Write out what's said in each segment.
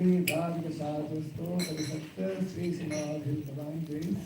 Radha Sadhusto, Padisakta, Sri Srimad Bhagavatam Grace,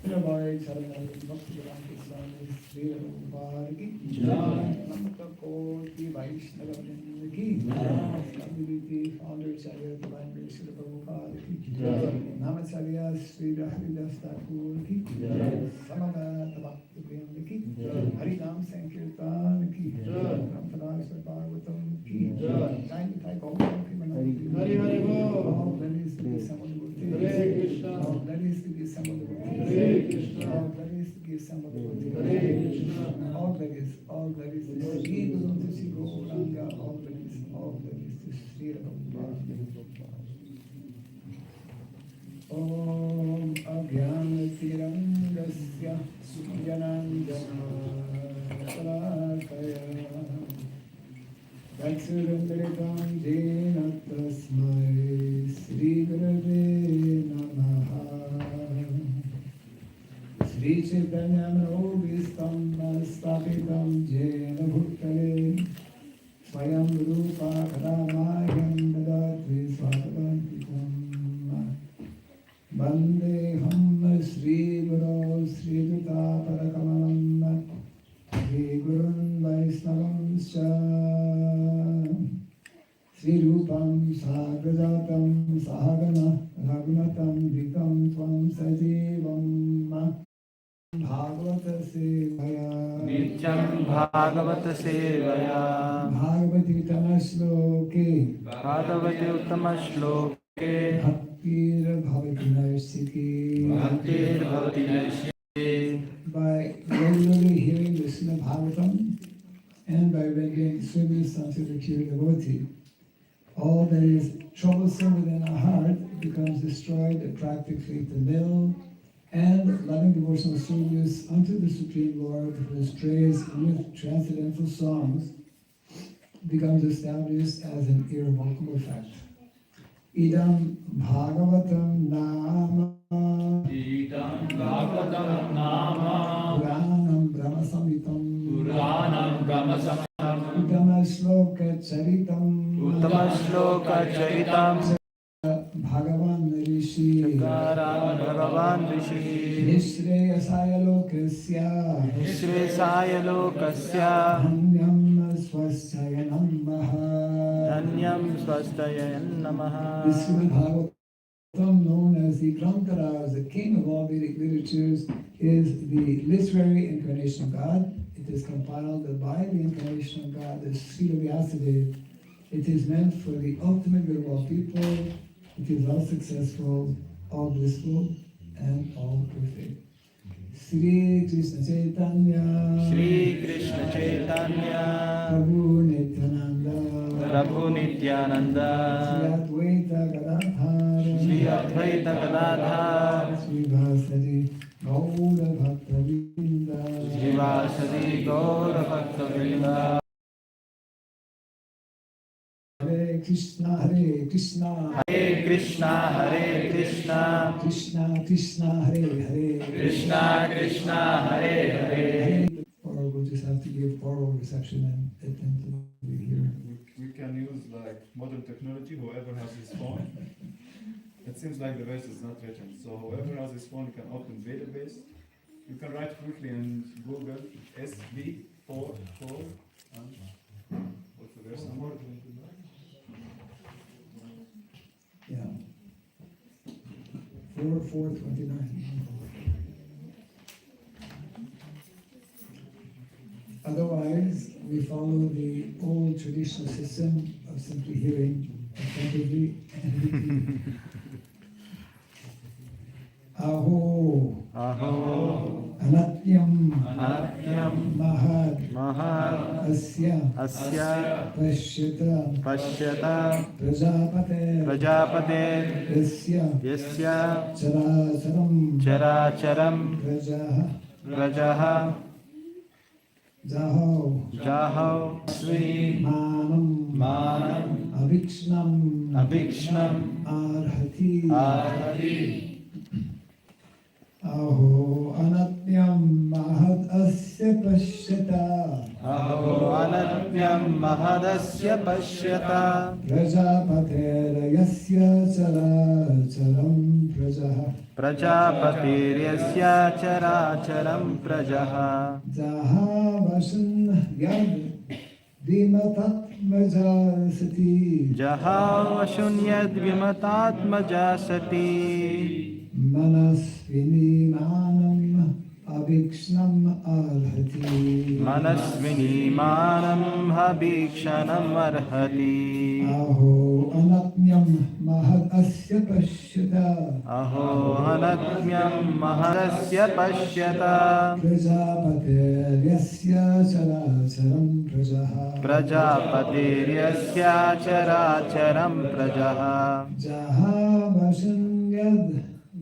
Prabhay Charanal, Bhakti Vedanta Swami, Sri Prabhupada ki Jai, Namata Koti Vaishnava Vrindavan ki Jai, Nandiviti, Founder Acharya Divine Grace, Sri Prabhupada ki Jai, Namacharya Sri Haridas Thakur ki Jai, Samavata Bhakti Vrindavan ki Jai, Harinam Sankirtan ki Jai, Rampanasa Bhagavatam ki Jai, 95 Gopal ki Manam ki Hari Hari Bol, all glories to the Samadhi, Hare Krishna, all glories to the Samadhi, Hare Krishna, all glories to the Samadhi, Hare Krishna, all glories to Sri Guru to Sri Gauranga, all glories to Sri Prabhupada. Om Agyanatirangasya Jananjanashalakaya Vatsudandritam Jena Tasmai Sri Gurave Namaha Sri Chaitanya Manobhistam Stapitam Jena Bhuttale Swayam Rupa Kadamayam Dadati Swatavantikam Vandeham Sri Guru Sri Juta Parakamalam Sri Gurun Vaisnavam Scha Sri Rupam Sagrajatam Sahagana Raghunatam Vitam Tvam Sajivam Bhagavata Sevaya Nityam Bhagavata Sevaya Bhagavati Uttama-shloke Bhagavati Uttama-shloke Bhaktir Bhavati Narsiki Bhaktir Bhavati Narsiki. By regularly hearing the Srimad Bhagavatam and by rendering service unto the pure devotee, all that is troublesome within our heart becomes destroyed practically to nil, and loving devotional service unto the Supreme Lord, who is praised with transcendental songs, becomes established as an irrevocable fact. Idam Bhagavatam Nama Idam Bhagavatam Nama Puranam Brahma Samhitam Puranam Brahma Samhitam Uttama Shloka Charitam Uttama Shloka Charitam Bhagavan Rishi Bhagavan Rishi Nishreyasaya Lokasya Nishreyasaya Lokasya Dhanyam Swasthayanam Maha. Dhanyam Swasthayanam Namaha. This Srimad Bhagavatam, known as the Granthara, the king of all Vedic literatures, is the literary incarnation of God. It is compiled by the incarnation of God, the Srila Vyasadeva. It is meant for the ultimate good of all people. It is all successful, all blissful, and all perfect. Sri Krishna Chaitanya Sri Krishna Chaitanya Prabhu Nityananda Prabhu Nityananda Sri Advaita Gadadhar Sri Advaita Gadadhar Sri Vasadi Gaura Bhakta Vrinda Sri Vasadi Gaura Bhakta Vrinda. Hare Krishna Hare Krishna Hare Krishna Hare Krishna Krishna Krishna Hare Hare Krishna Krishna Hare Hare. Or we'll just have to give oral reception and attentively hear. We can use like modern technology, whoever has his phone. It seems like the verse is not written. So whoever has his phone can open database. You can write quickly in Google SB44 and what's the verse number? Yeah. 4:29. Otherwise, we follow the old traditional system of simply hearing attentively and repeating. Aho, Aho Anatyam, Anatyam Mahad, Mahad Asya, Asya Pashyata, Pashyata Prajapate, Prajapate Yasya, Yasya Characharam, Characharam Prajaha, Prajaha Jaho, Jaho Sri Manam, Manam Avikshnam, Abhikshnam Arhati, Arhati. Aho Anatyam Mahad Asya Pashyata Aho anatmyam mahadasya pashyata. Prajapaterayasya characharam prajaha. Prajapatiryasya characharam prajaha. Jahavasan yad vimatatmajasati. Jahavashunyad vimatatmajasati. Manasvini manam avikshnam arhati. Manasvini manam habhikshanam arhati. Aho anatmyam mahad asya pashyata. Aho anatmyam mahadasya pashyata. Prajapateryasya characharam prajaha. Prajapatiryasya characharam prajaha. Jahavashan yad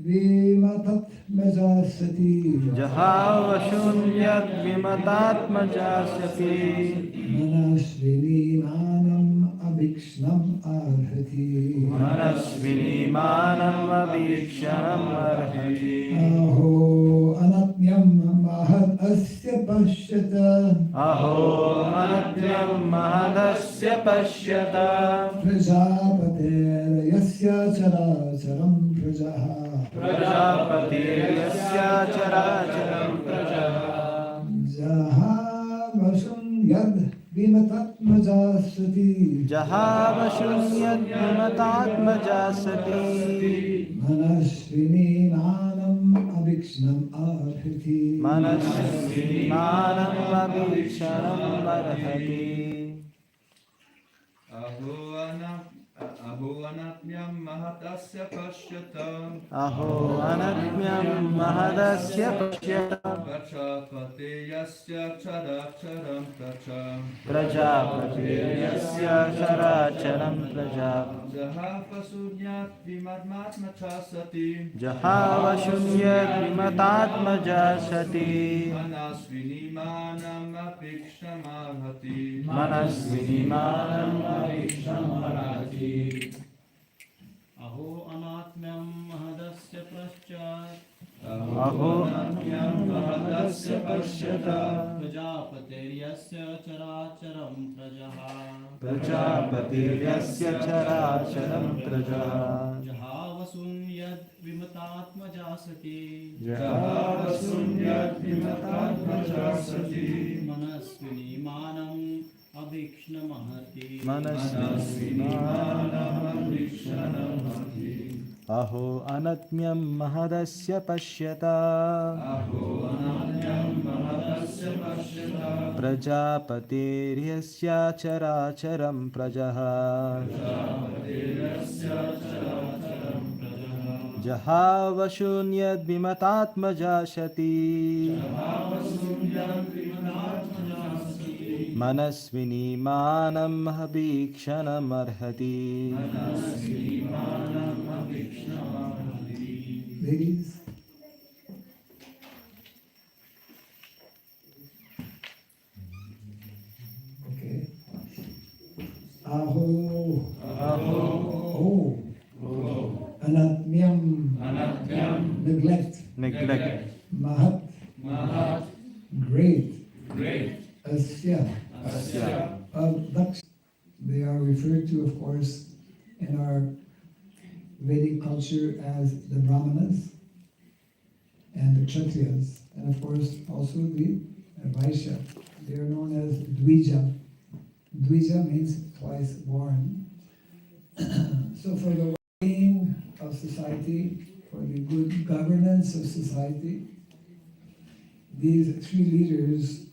vimatatmajasati. Jahavashunyat vimatatmajasati. Manasvini manam avikshnam arhati. Manasvini manam abhikshanam arhati. Aho anatmyam mahad asya pashyata. Aho anatmyam mahadasya pashyata. Prajapaterayasya characharam prajaha. Prajapatiryasya characharam prajaha. Jahavasam yad vimatatmajasati. Jahavashunyad vimatatmajasati. Manasvini manam avikshnam arhati. Manasvini manam abhikshanam arhati. Aho anatmyam mahadasya pashyata. Aho anatmyam mahadasya pashyata. Prajapatiryasya characharam prajaha. Prajapatiryasya characharam prajaha. Jahavasunyat vimatmatmajasati. Jahavashunyat vimatatmajasati. Manasvini manam avikshnam arhati. Manasvini manam abhikshanam arhati. अहो अनात्म्यं महदस्य पश्चात् Aho anatmyam mahadasya pashyata. प्रजापतिर्यस्य चराचरं प्रजः Prajapatiryasya characharam prajaha. जहावसुन् यद् विमतात्मजासति Jahavasunyat vimatatmajasati. Manaswini मानम् अभीक्ष्णमहति Manasvini manam abhikshanam arhati. Aho anatmyam mahadasya pashyata. Prajapatiryasya characharam prajaha. Jahavashunyad vimatatmajasati. Manasvini manam habhikshanam arhati. Ladies. Okay. Aho. Oh. Anatmyam. Neglect. Neglect. Mahat. Great. Asya. They are referred to, of course, in our Vedic culture as the Brahmanas and the Kshatriyas, and of course also the Vaishya. They are known as Dvija. Dvija means twice born. So for the well-being of society, for the good governance of society, these three leaders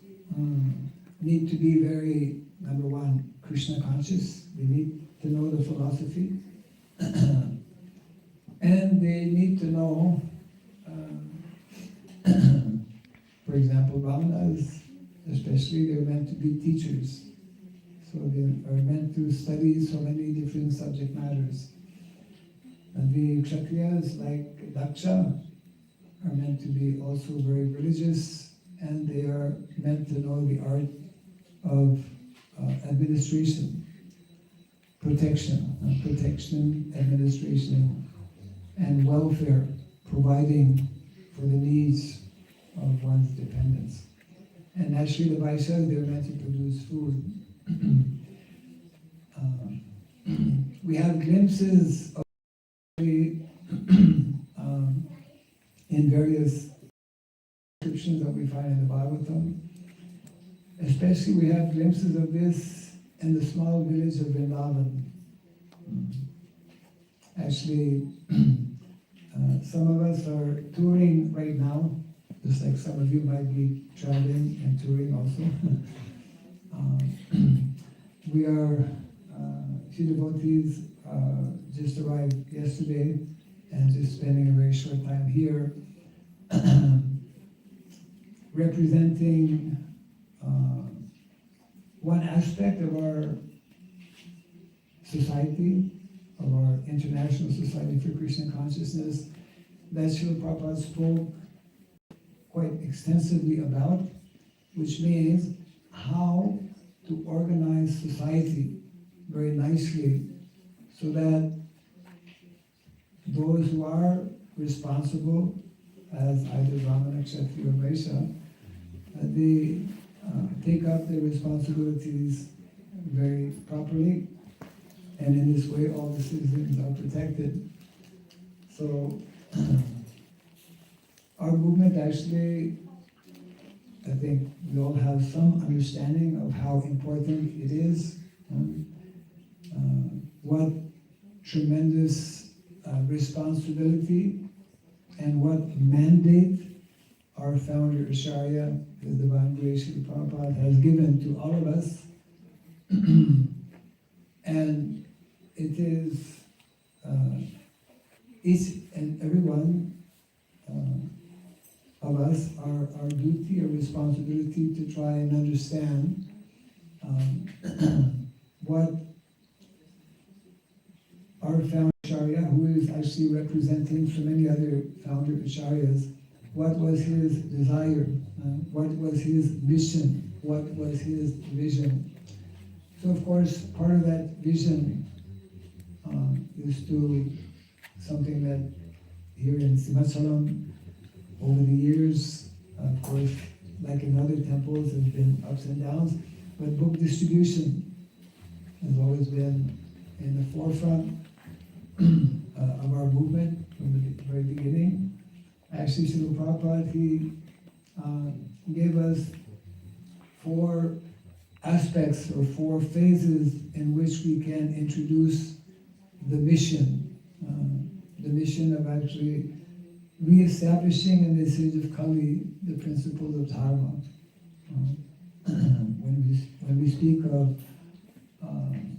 need to be very, number one, Krishna conscious. They need to know the philosophy. And they need to know, for example, Brahmanas, especially, they're meant to be teachers. So they are meant to study so many different subject matters. And the Kshatriyas, like Daksha, are meant to be also very religious, and they are meant to know the art of administration, protection, administration, and welfare, providing for the needs of one's dependents. And actually the Vaishyas, they were meant to produce food. We have glimpses of in various descriptions that we find in the Bhagavatam. Especially we have glimpses of this in the small village of Vrindavan. Actually, some of us are touring right now, just like some of you might be traveling and touring also. We are, few devotees just arrived yesterday and just spending a very short time here, representing one aspect of our society, of our International Society for Krishna Consciousness, that Srila Prabhupada spoke quite extensively about, which means how to organize society very nicely so that those who are responsible as either Brahmana, Kshatriya, or Vaishya, they take up their responsibilities very properly, and in this way all the citizens are protected. So our movement actually, I think we all have some understanding of how important it is, what tremendous responsibility and what mandate our founder Acharya, the Divine Grace Srila Prabhupada, has given to all of us. And it is each and every one of us, our duty, our responsibility to try and understand what our founder Acharya, who is actually representing so many other founder Acharyas, what was his desire, what was his mission, what was his vision. So of course, part of that vision is to something that here in Simhachalam, over the years, of course, like in other temples, has been ups and downs, but book distribution has always been in the forefront of our movement from the very beginning. Actually, Srila Prabhupada, he gave us 4 aspects or 4 phases in which we can introduce the mission of actually re-establishing in this age of Kali the principles of Dharma. When we speak of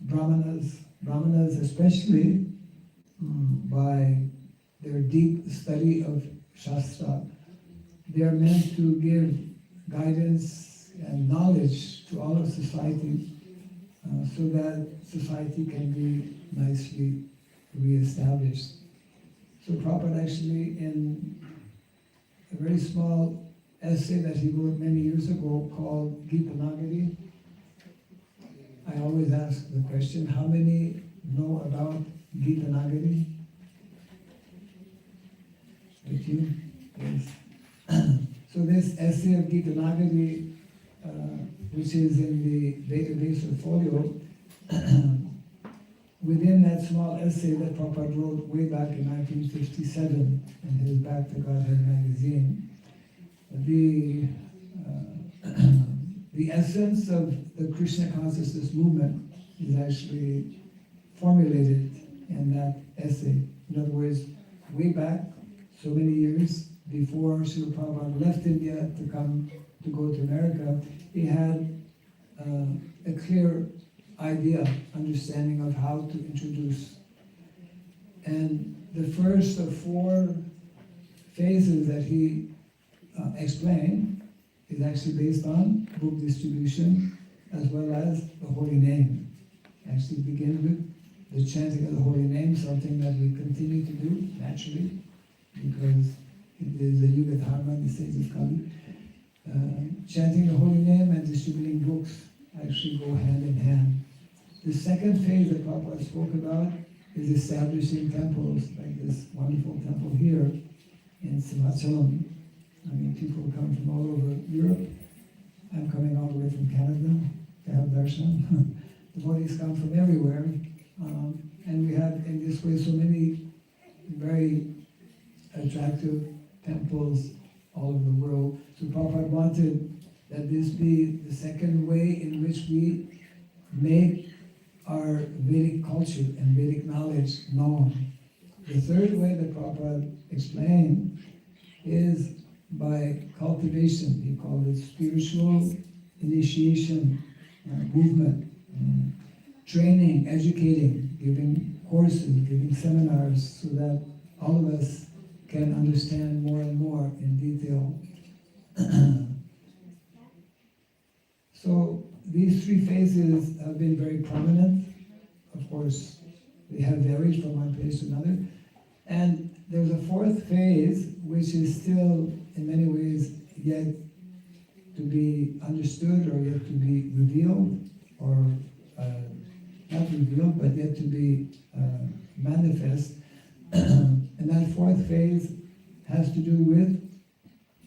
Brahmanas especially, by their deep study of Shastra, they are meant to give guidance and knowledge to all of society so that society can be nicely re-established. So Prabhupada actually, in a very small essay that he wrote many years ago called Gita Nagari, I always ask the question, how many know about Gita Nagari? With you? Yes. So this essay of Gita Nagari, which is in the database or folio, within that small essay that Prabhupada wrote way back in 1957 in his Back to Godhead magazine, the essence of the Krishna consciousness movement is actually formulated in that essay. In other words, way back, so many years before Srila Prabhupada left India to go to America, he had a clear idea, understanding of how to introduce. And the first of 4 phases that he explained is actually based on book distribution as well as the holy name. Actually begin with the chanting of the holy name, something that we continue to do naturally because it is a Yuga Dharma in the stage of Kali. Chanting the holy name and distributing books actually go hand in hand. The second phase that Prabhupada spoke about is establishing temples, like this wonderful temple here in Simhachalam. I mean, people come from all over Europe I'm coming all the way from Canada to have darshan. Devotees come from everywhere. And we have in this way so many very attractive temples all over the world. So Prabhupada wanted that this be the second way in which we make our Vedic culture and Vedic knowledge known. The third way that Prabhupada explained is by cultivation. He called it spiritual initiation, movement, training, educating, giving courses, giving seminars, so that all of us can understand more and more in detail. So these three phases have been very prominent. Of course, they have varied from one phase to another. And there's a fourth phase, which is still in many ways yet to be understood or yet to be revealed, or not revealed, but yet to be manifest. And that fourth phase has to do with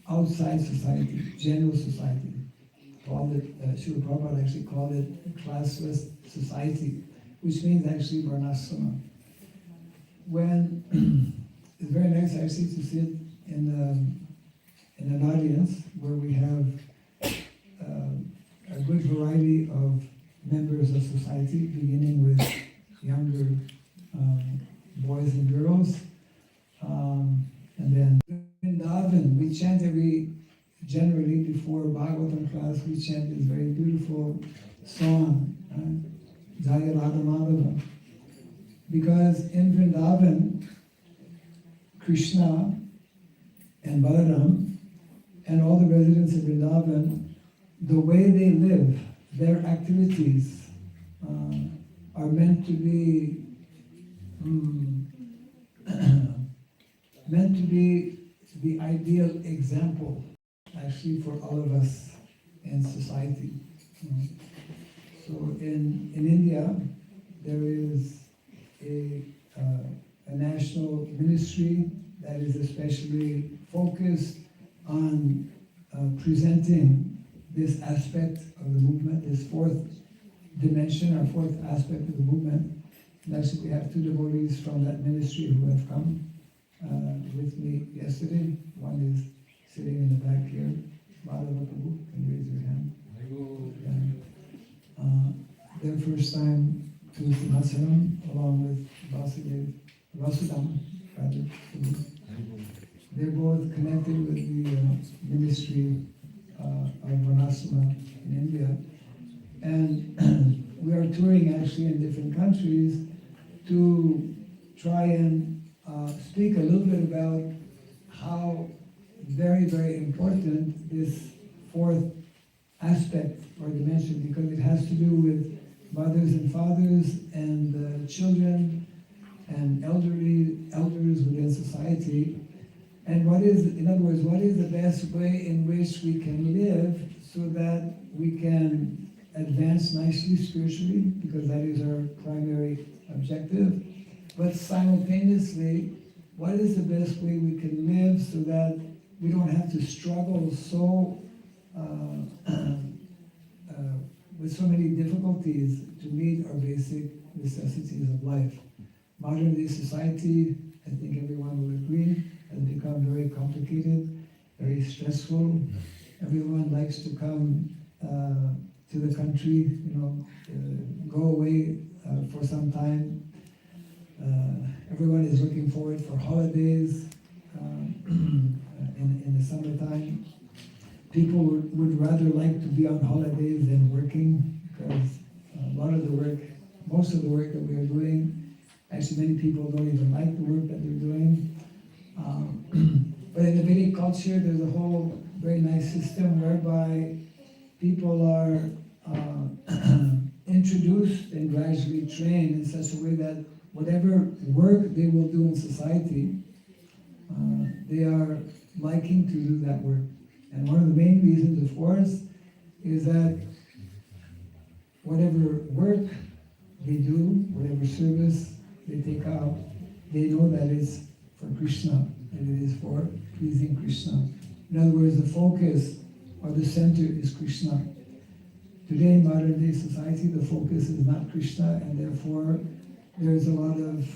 outside society, general society. Srila Prabhupada actually called it a classless society, which means actually varnashrama. When it's very nice actually to sit in an audience where we have a good variety of members of society, beginning with younger boys and girls, and then Vrindavan. We chant generally before Bhagavatam class, we chant this very beautiful song, Jaya Radha Madhava. Because in Vrindavan, Krishna and Balaram and all the residents of Vrindavan, the way they live, their activities are meant to be the ideal example, actually, for all of us in society. So in India, there is a national ministry that is especially focused on presenting this aspect of the movement, this fourth dimension, or fourth aspect of the movement. And actually, we have two devotees from that ministry who have come with me yesterday. One is sitting in the back here. Madhava Prabhu, can you raise your hand? Their first time to Simhachalam, along with Vasudam, rather. They're both connected with the ministry of Varnashrama in India. And we are touring actually in different countries to try and speak a little bit about how very, very important this fourth aspect or dimension, because it has to do with mothers and fathers and children and elders within society. And what is, in other words, what is the best way in which we can live so that we can advance nicely spiritually, because that is our primary objective. But simultaneously, what is the best way we can live so that we don't have to struggle so with so many difficulties to meet our basic necessities of life. Modern day society, I think everyone will agree, has become very complicated, very stressful. Everyone likes to come to the country, go away for some time. Everyone is looking forward for holidays in the summertime. People would rather like to be on holidays than working, because a lot of the work, most of the work that we are doing, actually many people don't even like the work that they're doing. But in the Vedic culture, there's a whole very nice system whereby people are introduced and gradually trained in such a way that whatever work they will do in society, they are liking to do that work. And one of the main reasons, of course, is that whatever work they do, whatever service they take out, they know that it's for Krishna, and it is for pleasing Krishna. In other words, the focus or the center is Krishna. Today in modern day society, the focus is not Krishna, and therefore there's a lot of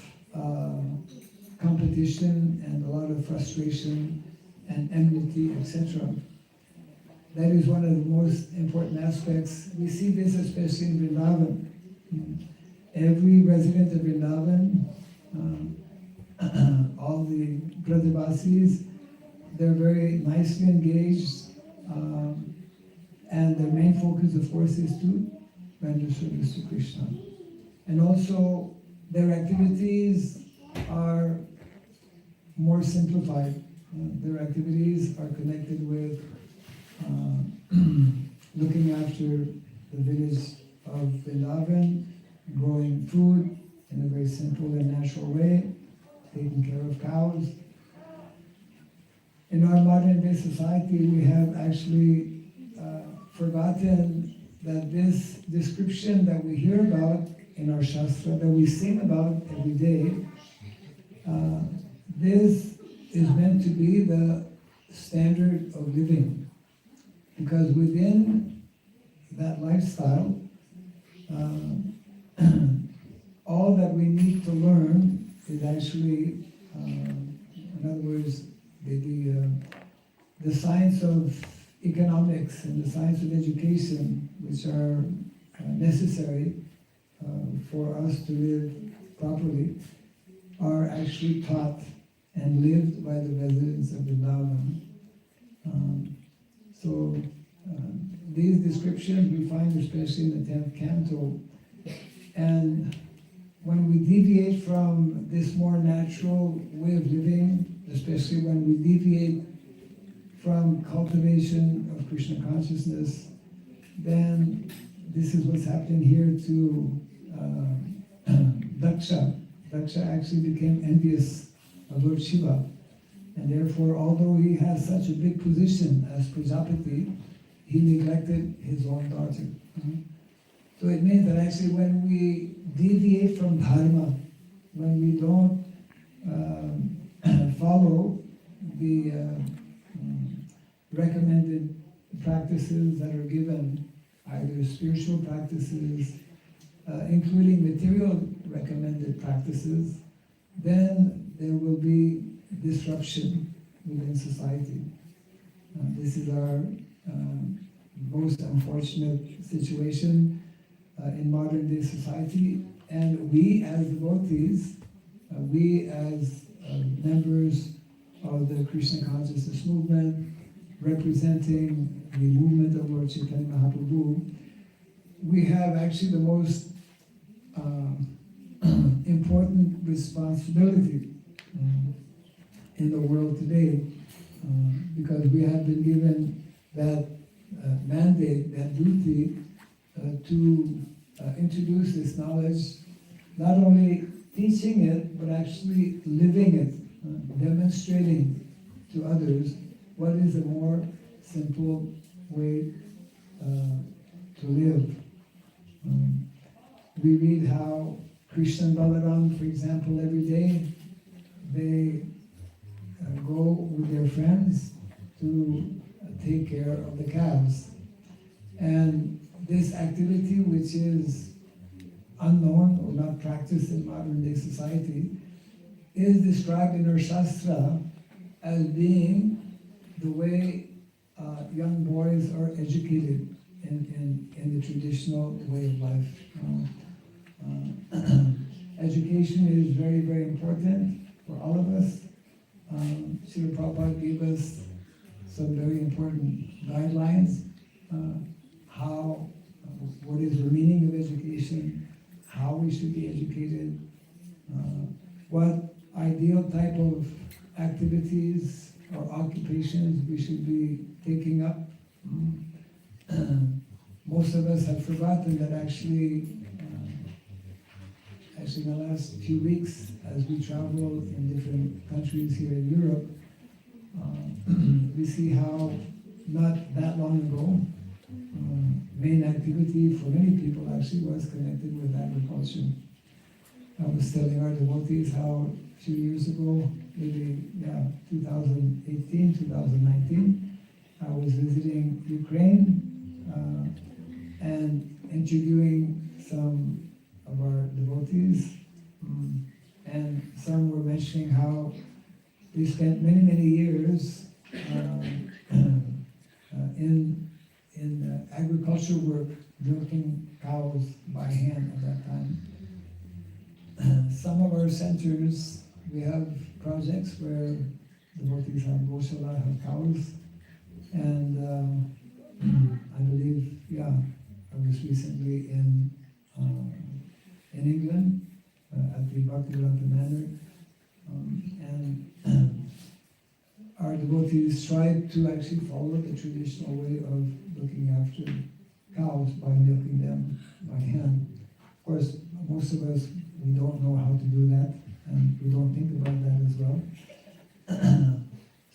competition and a lot of frustration and enmity, etc. That is one of the most important aspects. We see this especially in Vrindavan. Every resident of Vrindavan, all the Brajavasis, they're very nicely engaged, and their main focus, of course, is to render service to Krishna. And also, their activities are more simplified. Their activities are connected with looking after the village of Vrindavan, growing food in a very simple and natural way, taking care of cows. In our modern day society, we have actually forgotten that this description that we hear about in our Shastra, that we sing about every day, this is meant to be the standard of living. Because within that lifestyle, all that we need to learn is actually, in other words, the science of economics and the science of education, which are necessary for us to live properly, are actually taught and lived by the residents of Vrindavan. So these descriptions we find especially in the 10th canto. And when we deviate from this more natural way of living, especially when we deviate from cultivation of Krishna consciousness, then this is what's happening here to Daksha. Daksha actually became envious of Lord Shiva. And therefore, although he has such a big position as Prajapati, he neglected his own daughter. So it means that actually when we deviate from dharma, when we don't follow the recommended practices that are given, either spiritual practices, including material recommended practices, then there will be disruption within society. This is our most unfortunate situation in modern day society, and we as devotees, we as members of the Krishna consciousness movement, representing the movement of Lord Chaitanya Mahaprabhu, we have actually the most important responsibility in the world today, because we have been given that mandate, that duty to introduce this knowledge, not only teaching it, but actually living it, demonstrating to others what is a more simple way to live. We read how Krishna and Balaram, for example, every day, they go with their friends to take care of the calves. And this activity, which is unknown or not practiced in modern day society, is described in our Shastra as being the way young boys are educated in the traditional way of life. Education is very, very important for all of us. Srila Prabhupada gave us some very important guidelines, what is the meaning of education, how we should be educated, what ideal type of activities or occupations we should be taking up. Most of us have forgotten that actually in the last few weeks, as we travel in different countries here in Europe, we see how not that long ago, main activity for many people actually was connected with agriculture. I was telling our devotees how a few years ago, maybe 2018, 2019, I was visiting Ukraine and interviewing some of our devotees, and some were mentioning how they spent many, many years in agriculture work, milking cows by hand at that time. Some of our centers, we have projects where devotees have goshala, have cows, and I believe, I was recently in England at the Bhagavatam Manor, and our devotees tried to actually follow the traditional way of looking after cows by milking them by hand. Of course, most of us, we don't know how to do that, and we don't think about that as well.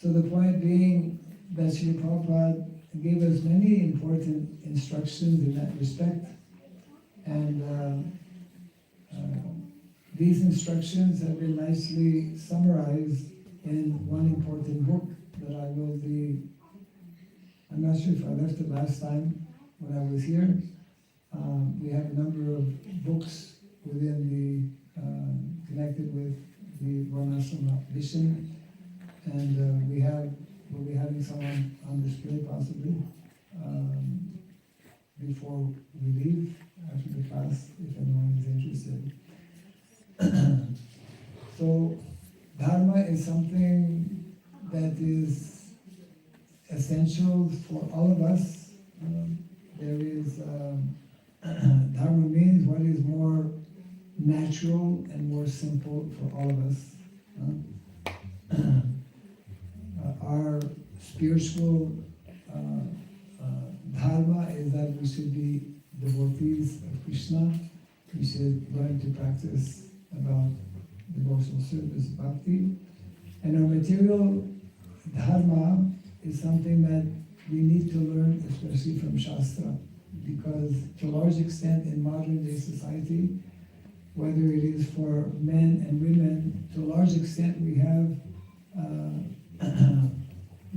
So the point being that Srila Prabhupada gave us many important instructions in that respect, and these instructions have been nicely summarized in one important book that I will be, I'm not sure if I left it last time when I was here. We have a number of books within the, connected with the Varnasrama mission, and we'll be having some on display possibly before we leave, after the class, if anyone is interested. So, Dharma is something that is essential for all of us. There is, Dharma means what is more natural and more simple for all of us. Our spiritual dharma is that we should be devotees of Krishna. We should learn to practice about devotional service, bhakti. And our material dharma is something that we need to learn, especially from Shastra, because to a large extent in modern day society, whether it is for men and women, to a large extent we have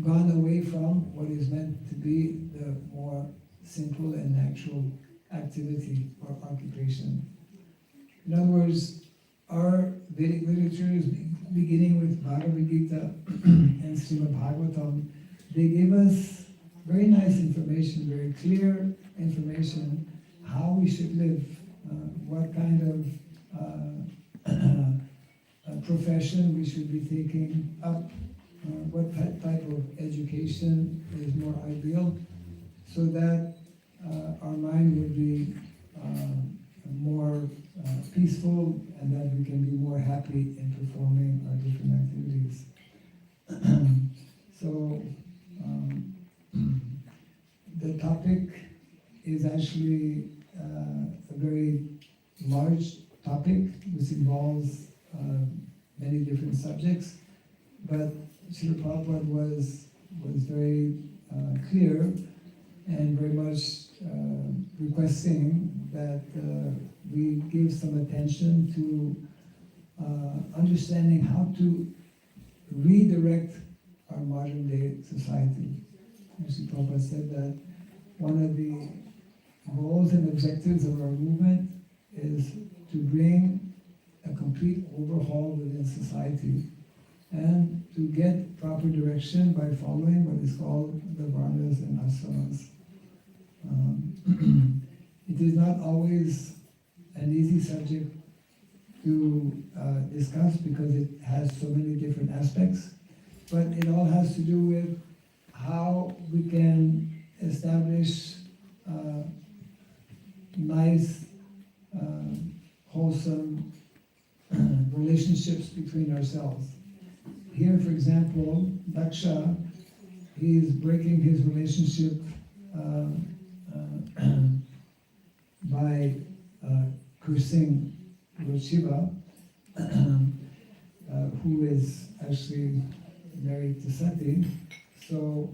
gone away from what is meant to be the more simple and natural activity or occupation. In other words, our Vedic literatures, beginning with Bhagavad Gita and Srimad Bhagavatam, they give us very nice information, very clear information, how we should live, what kind of profession we should be taking up, what type of education is more ideal, so that our mind will be more peaceful, and that we can be more happy in performing our different activities. So the topic is actually a very large topic, which involves many different subjects, but Srila Prabhupada was very clear and very much requesting that we give some attention to understanding how to redirect our modern day society. Srila Prabhupada said that one of the goals and objectives of our movement is to bring a complete overhaul within society and to get proper direction by following what is called the varnas and ashramas. It is not always an easy subject to discuss because it has so many different aspects, but it all has to do with how we can establish nice, wholesome relationships between ourselves. Here, for example, Daksha, he is breaking his relationship by cursing Lord Shiva, who is actually married to Sati. So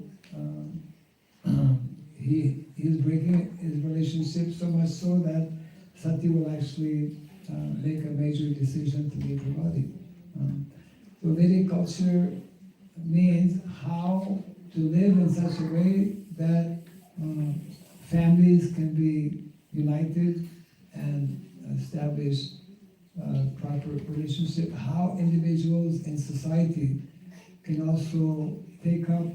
he is breaking his relationship so much so that Sati will actually make a major decision to leave her body. So Vedic culture means how to live in such a way that families can be united and establish proper relationship, how individuals in society can also take up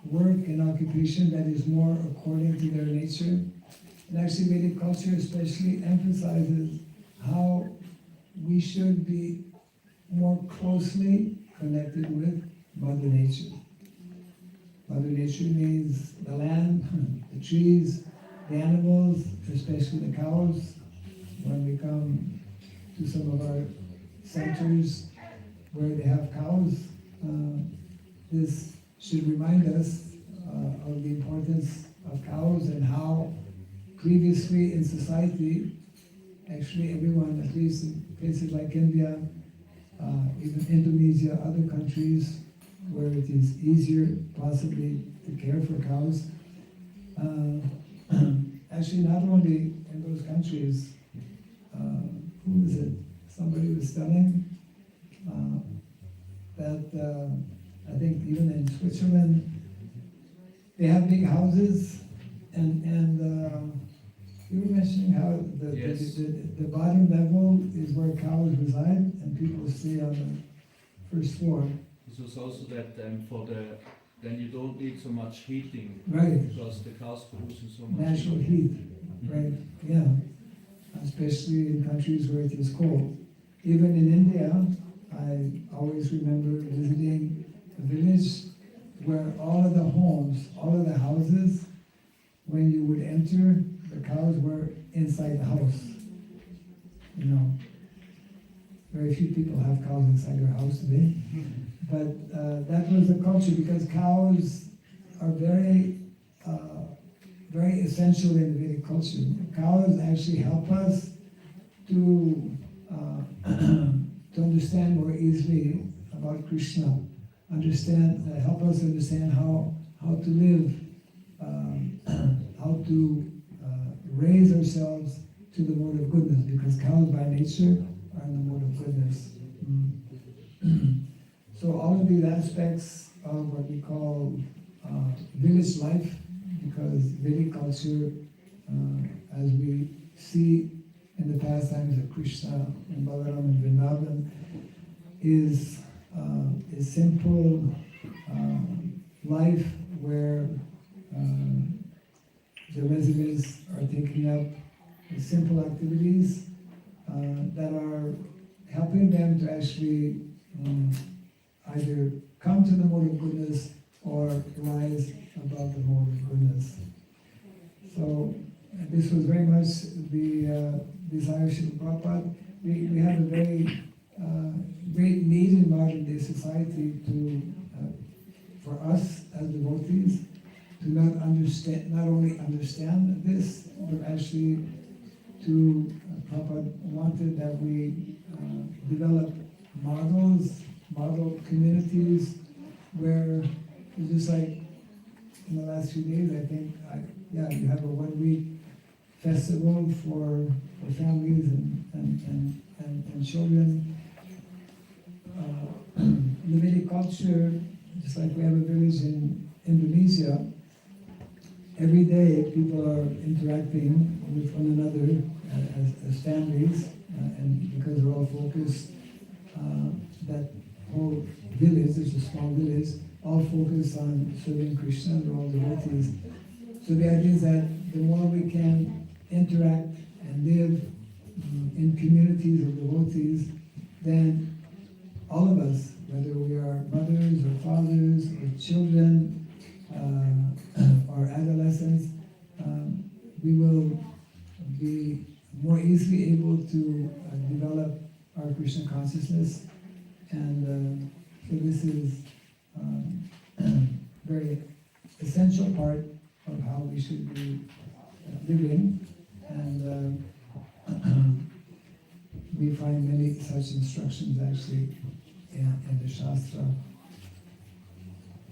work and occupation that is more according to their nature. And actually Vedic culture especially emphasizes how we should be more closely connected with Mother Nature. Mother Nature means the land, the trees, the animals, especially the cows. When we come to some of our centers where they have cows, this should remind us of the importance of cows and how previously in society, actually everyone, at least in places like India, even Indonesia, other countries where it is easier possibly to care for cows. Actually, not only in those countries, who was it? Somebody was telling that I think even in Switzerland, they have big houses, and you were mentioning how the bottom level is where cows reside, and people stay on the first floor. This was also that then you don't need so much heating. Right. Because the cows produce so much Natural heat, right? Yeah. Especially in countries where it is cold. Even in India, I always remember visiting a village where all of the homes, all of the houses, when you would enter, the cows were inside the house. You know, very few people have cows inside their house today. But that was the culture, because cows are very essential in the Vedic culture. Cows actually help us to understand more easily about Krishna, help us understand how to live, how to raise ourselves to the mode of goodness, because cows by nature are in the mode of goodness. So all of these aspects of what we call village life, because Vedic culture, as we see in the pastimes of Krishna and Bhagavatam and Vrindavan, is a simple life where the residents are taking up simple activities that are helping them to actually either come to the mode of goodness or rise above the mode of goodness. So this was very much the desire of Srila Prabhupada. We have a very great need in modern day society to, for us as devotees, to not only understand this, but actually to, Prabhupada wanted that we develop model communities where, just like in the last few days, I think, you have a 1 week festival for families and children. In the Vedic culture, just like we have a village in Indonesia, every day people are interacting with one another as families, and because they're all focused, that whole village, it's a small village, all focused on serving Krishna, they're all devotees. So the idea is that the more we can interact and live in communities of devotees, then all of us, whether we are mothers or fathers or children or adolescents, we will be more easily able to develop our Krishna consciousness. And so this is very essential part of how we should be living. And we find many such instructions actually in the Shastra.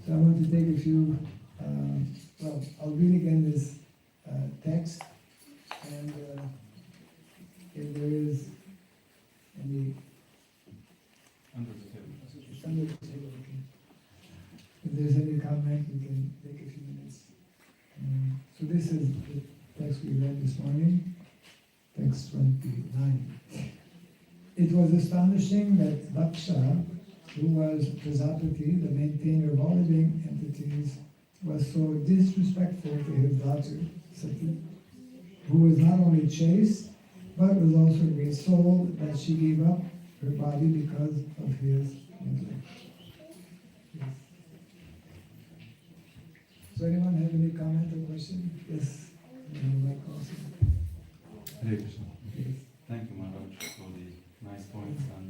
So I want to take a few, I'll read again this text, and if there is any Under the table. under the table, okay. If there's any comment, we can take a few minutes. So this is the text we read this morning, text 29. It was astonishing that Daksha, who was Prajapati, the maintainer of all living entities, was so disrespectful to his daughter, Sati, who was not only chaste, but was also a great soul, that she gave up her body because of his neglect. Yes. So anyone have any comment or question? Yes. Like also. Hare Krishna. Yes. Thank you, Maharaj, for the nice points. And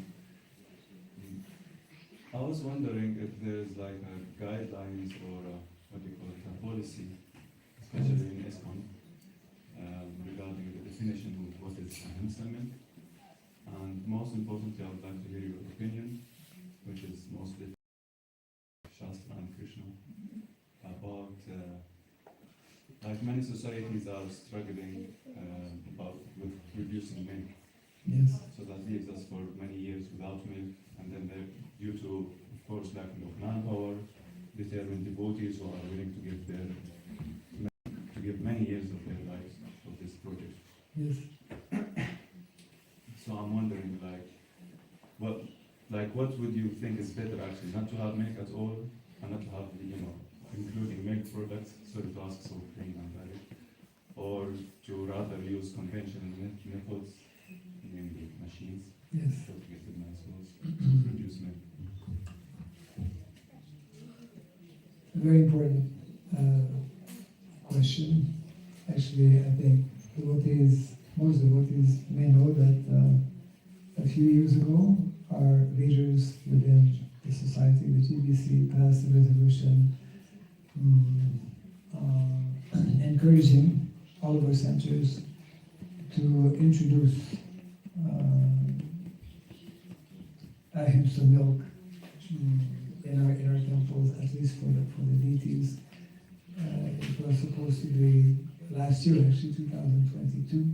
I was wondering if there's like a guidelines or what do you call it, a policy, especially in ISKCON, regarding the definition of what is ahimsa. And most importantly, I would like to hear your opinion, which is mostly Shastra and Krishna, about like many societies are struggling with reducing milk. Yes. So that leaves us for many years without milk, and then due to, of course, lacking of manpower, determined devotees who are willing to give many years of their lives for this project. Yes. So I'm wondering, what would you think is better actually, not to have milk at all, and not to have, including milk products, sorry to ask so plain and direct, or to rather use conventional methods, namely machines, Yes. propagated nice to produce milk. A very important question. Actually, I think most devotees may know that a few years ago, our leaders within the society, the GBC, passed a resolution encouraging all of our centers to introduce ahimsa milk in our temples, at least for the deities. It was supposed to be last year, actually 2022.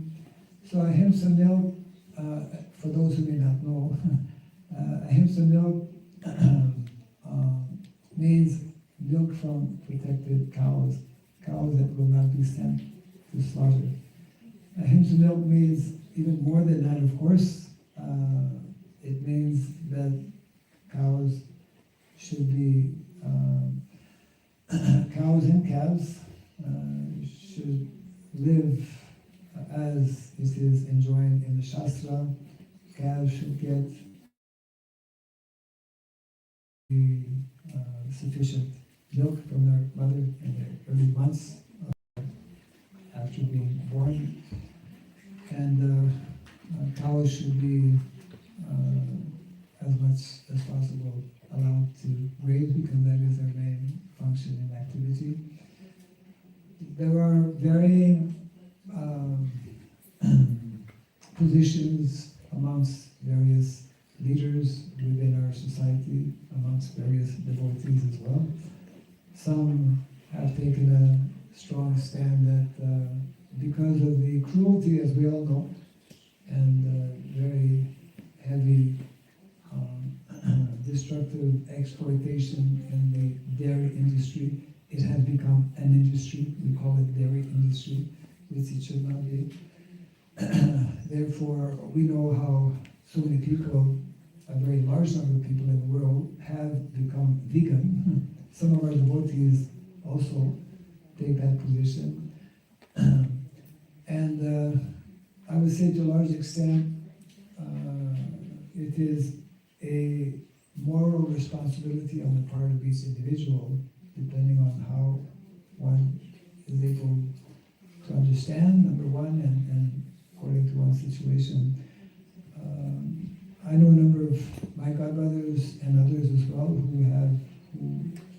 So ahimsa milk, for those who may not know, ahimsa milk means milk from protected cows that will not be sent to slaughter. Ahimsa milk means even more than that, of course. It means that cows should be, cows and calves should live as it is enjoined in the Shastra. Calves should get sufficient milk from their mother in their early months after being born, and cows should be as much as possible allowed to graze, because that is their main function and activity. There are varying positions amongst various leaders within our society, amongst various devotees as well. Some have taken a strong stand that because of the cruelty, as we all know, and very heavy destructive exploitation in the dairy industry, it has become an industry. We call it dairy industry, which it should not be. Therefore, we know how so many people, a very large number of people in the world, have become vegan. Some of our devotees also take that position. And I would say to a large extent, it is a moral responsibility on the part of each individual, depending on how one is able to understand, number one, and according to one's situation. I know a number of my godbrothers and others as well who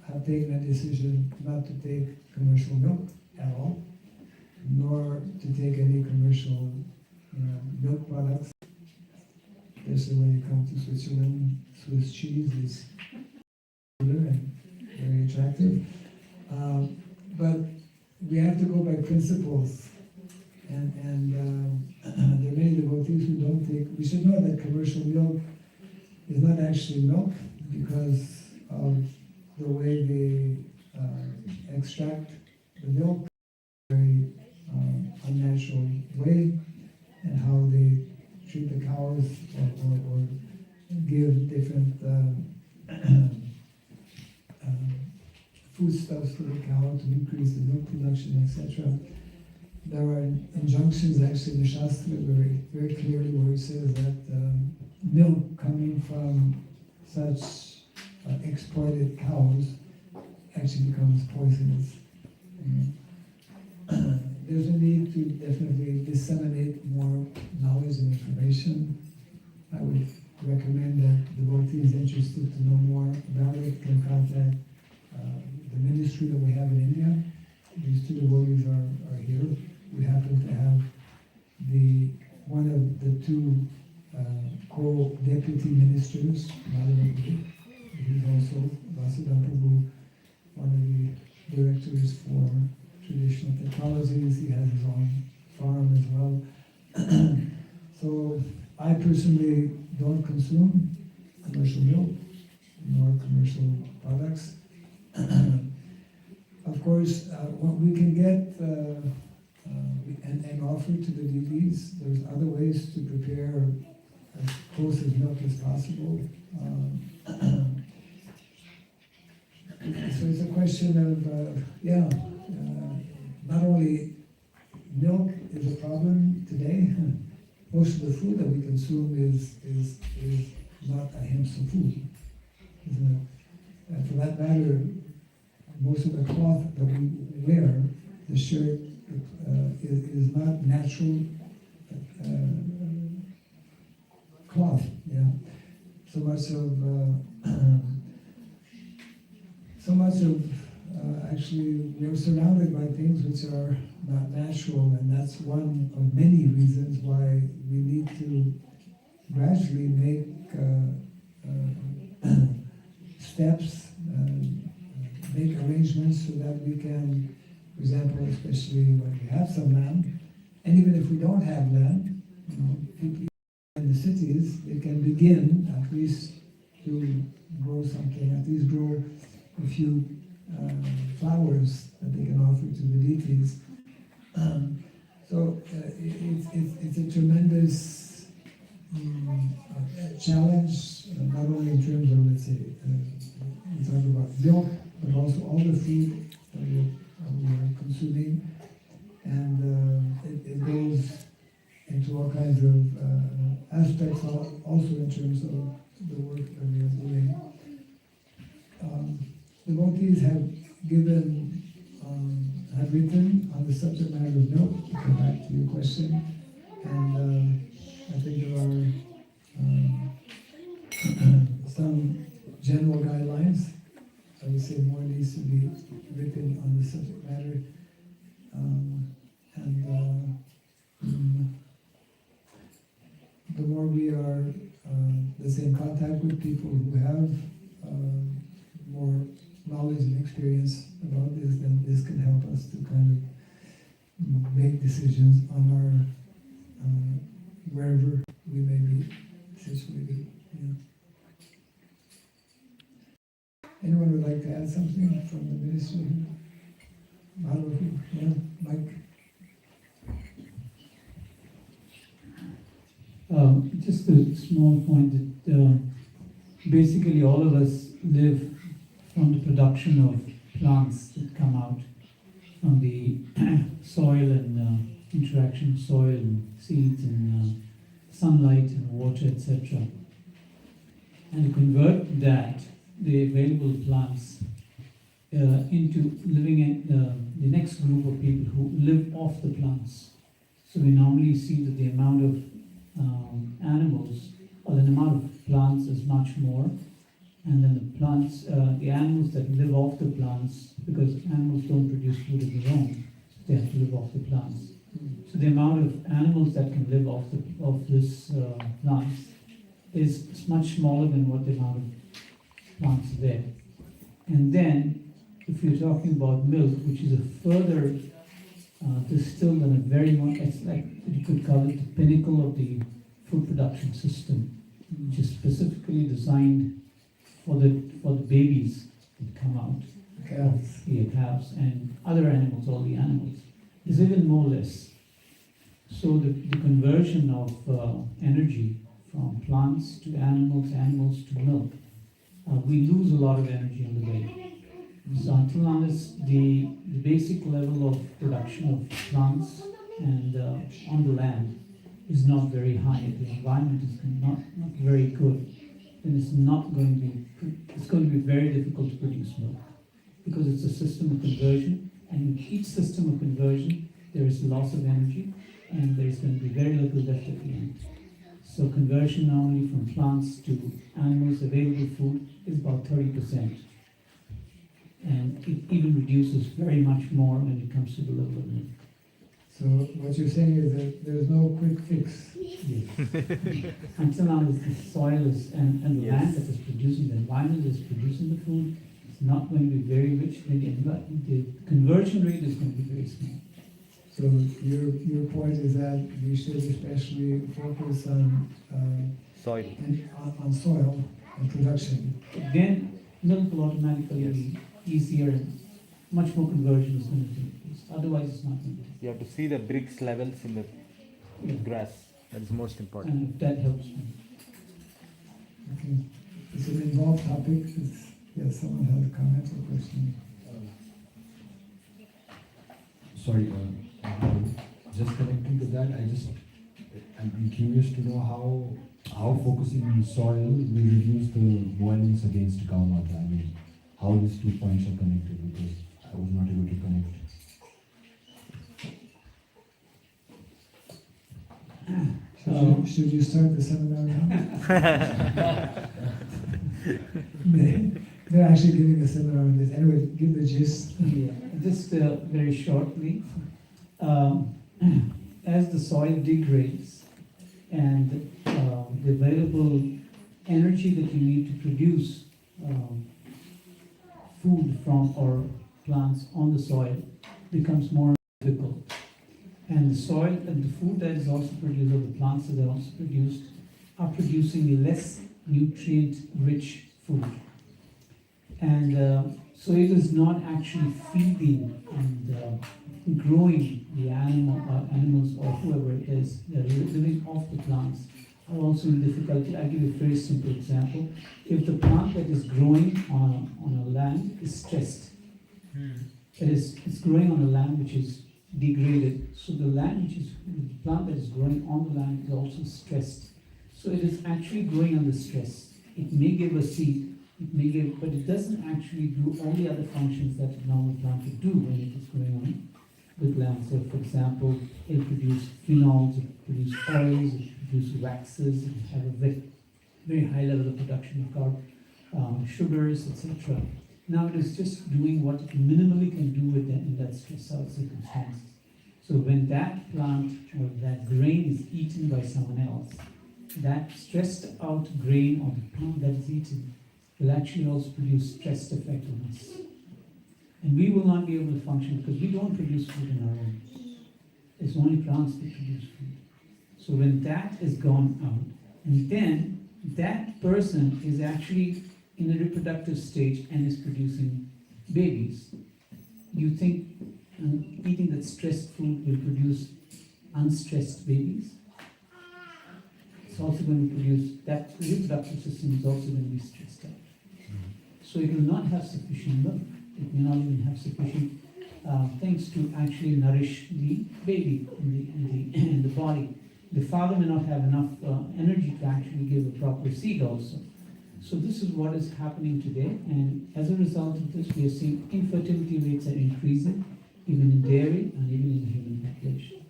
have taken a decision not to take commercial milk at all, nor to take any commercial milk products. Especially when you come to Switzerland, Swiss cheese is popular and very attractive. But we have to go by principles. And there are many devotees who don't take. We should know that commercial milk is not actually milk because of the way they foodstuffs for the cow to increase the milk production, etc. There are injunctions actually in the Shastra very, very clearly where it says that milk coming from such exploited cows actually becomes poisonous. There's a need to definitely disseminate more knowledge and information. I would recommend that devotees interested to know more about it can contact the ministry that we have in India. These two devotees are here. We happen to have one of the two co-deputy ministers, he's also Vasudhara Prabhu, one of the directors for traditional technologies. He has his own farm as well. So I personally don't consume commercial milk nor commercial products. Of course, what we can get and offer to the deities, there's other ways to prepare as close as milk as possible. So it's a question of, not only milk is a problem today, most of the food that we consume is not ahimsa food. For that matter, most of the cloth that we wear, the shirt, is not natural cloth. Yeah, so much of actually we are surrounded by things which are not natural, and that's one of many reasons why we need to gradually make steps, make arrangements so that we can, for example, especially when we have some land, and even if we don't have land, people in the cities, they can begin at least to grow something, at least grow a few flowers that they can offer to the deities. So it's a tremendous challenge, not only in terms of, let's say, we talk about milk, but also all the food that we are consuming, and it goes into all kinds of aspects, also in terms of the work that we are doing. Devotees have written on the subject matter of milk, to come back to your question, and I think there are some general guidelines. I would say more needs to be written on the subject matter, the more we are, let's say, in contact with people who have more knowledge and experience about this, then this can help us to kind of make decisions on our wherever we may be situated. Yeah. Anyone would like to add something from the ministry? Yeah, Mike. Just a small point that basically all of us live from the production of plants that come out from the soil and interaction, soil and seeds and sunlight and water, etc. And to convert that, the available plants, into living in the next group of people who live off the plants. So we normally see that the amount of animals, or the amount of plants is much more, and then the plants, the animals that live off the plants, because animals don't produce food of their own, so they have to live off the plants. So the amount of animals that can live off this plants is much smaller than what the amount of plants are there. And then, if you're talking about milk, which is a further distilled and a very much, it's like you could call it the pinnacle of the food production system, which is specifically designed for the babies that come out, calves and other animals, all the animals, is even more less. So the conversion of energy from plants to animals, animals to milk, we lose a lot of energy on the way. So until unless the basic level of production of plants and on the land is not very high, the environment is not very good, then it's not going to be, it's going to be very difficult to produce milk, because it's a system of conversion, and in each system of conversion there is loss of energy, and there is going to be very little left at the end. So conversion normally from plants to animals, available food, is about 30%. And it even reduces very much more when it comes to the level of milk. So what you're saying is that there's no quick fix. Yes. Until now, the soil is, and the land that is producing, the environment that is producing the food, is not going to be very rich. The conversion rate is going to be very small. So your point is that we should especially focus on Soil. on soil and production. Then milk will automatically be easier and much more conversion is going to take place. Otherwise, it's not going to. You have to see the bricks levels in the Yeah. grass. That is most important. And if that helps me. Okay. It's an involved topic. Yes, someone has a comment or question. Sorry, just connecting to that, I'm curious to know how focusing on soil will reduce the violence against Gaumata. I mean, how these 2 points are connected, because I was not able to connect. Should you start the seminar now? They're actually giving a seminar on this. Anyway, give the gist. Yeah, just very shortly, as the soil degrades and the available energy that you need to produce food from or plants on the soil becomes more difficult. And the soil and the food that is also produced, or the plants that are also produced, are producing less nutrient-rich food. And so it is not actually feeding and growing the animals or whoever it is that are living off the plants are also in difficulty. I'll give you a very simple example. If the plant that is growing on a land is stressed, it's growing on a land which is degraded. So the plant that is growing on the land is also stressed. So it is actually growing under stress. It may give a seed, but it doesn't actually do all the other functions that a normal plant would do when it is growing on good land. So for example, it'll produce phenols, it'll produce oils, it'll produce waxes, it'll have a very, very high level of production of sugars, etc. Now it is just doing what it minimally can do with that in that stressed out circumstances. So when that plant or that grain is eaten by someone else, that stressed out grain or the plant that is eaten will actually also produce stressed effect on us. And we will not be able to function because we don't produce food on our own. It's only plants that produce food. So when that is gone out, and then that person is actually in a reproductive stage and is producing babies, you think eating that stressed food will produce unstressed babies? It's also going to produce, that reproductive system is also going to be stressed out. So it will not have sufficient milk. It may not even have sufficient things to actually nourish the baby in the body. The father may not have enough energy to actually give a proper seed also. So this is what is happening today, and as a result of this, we are seeing infertility rates are increasing, even in dairy and even in the human population.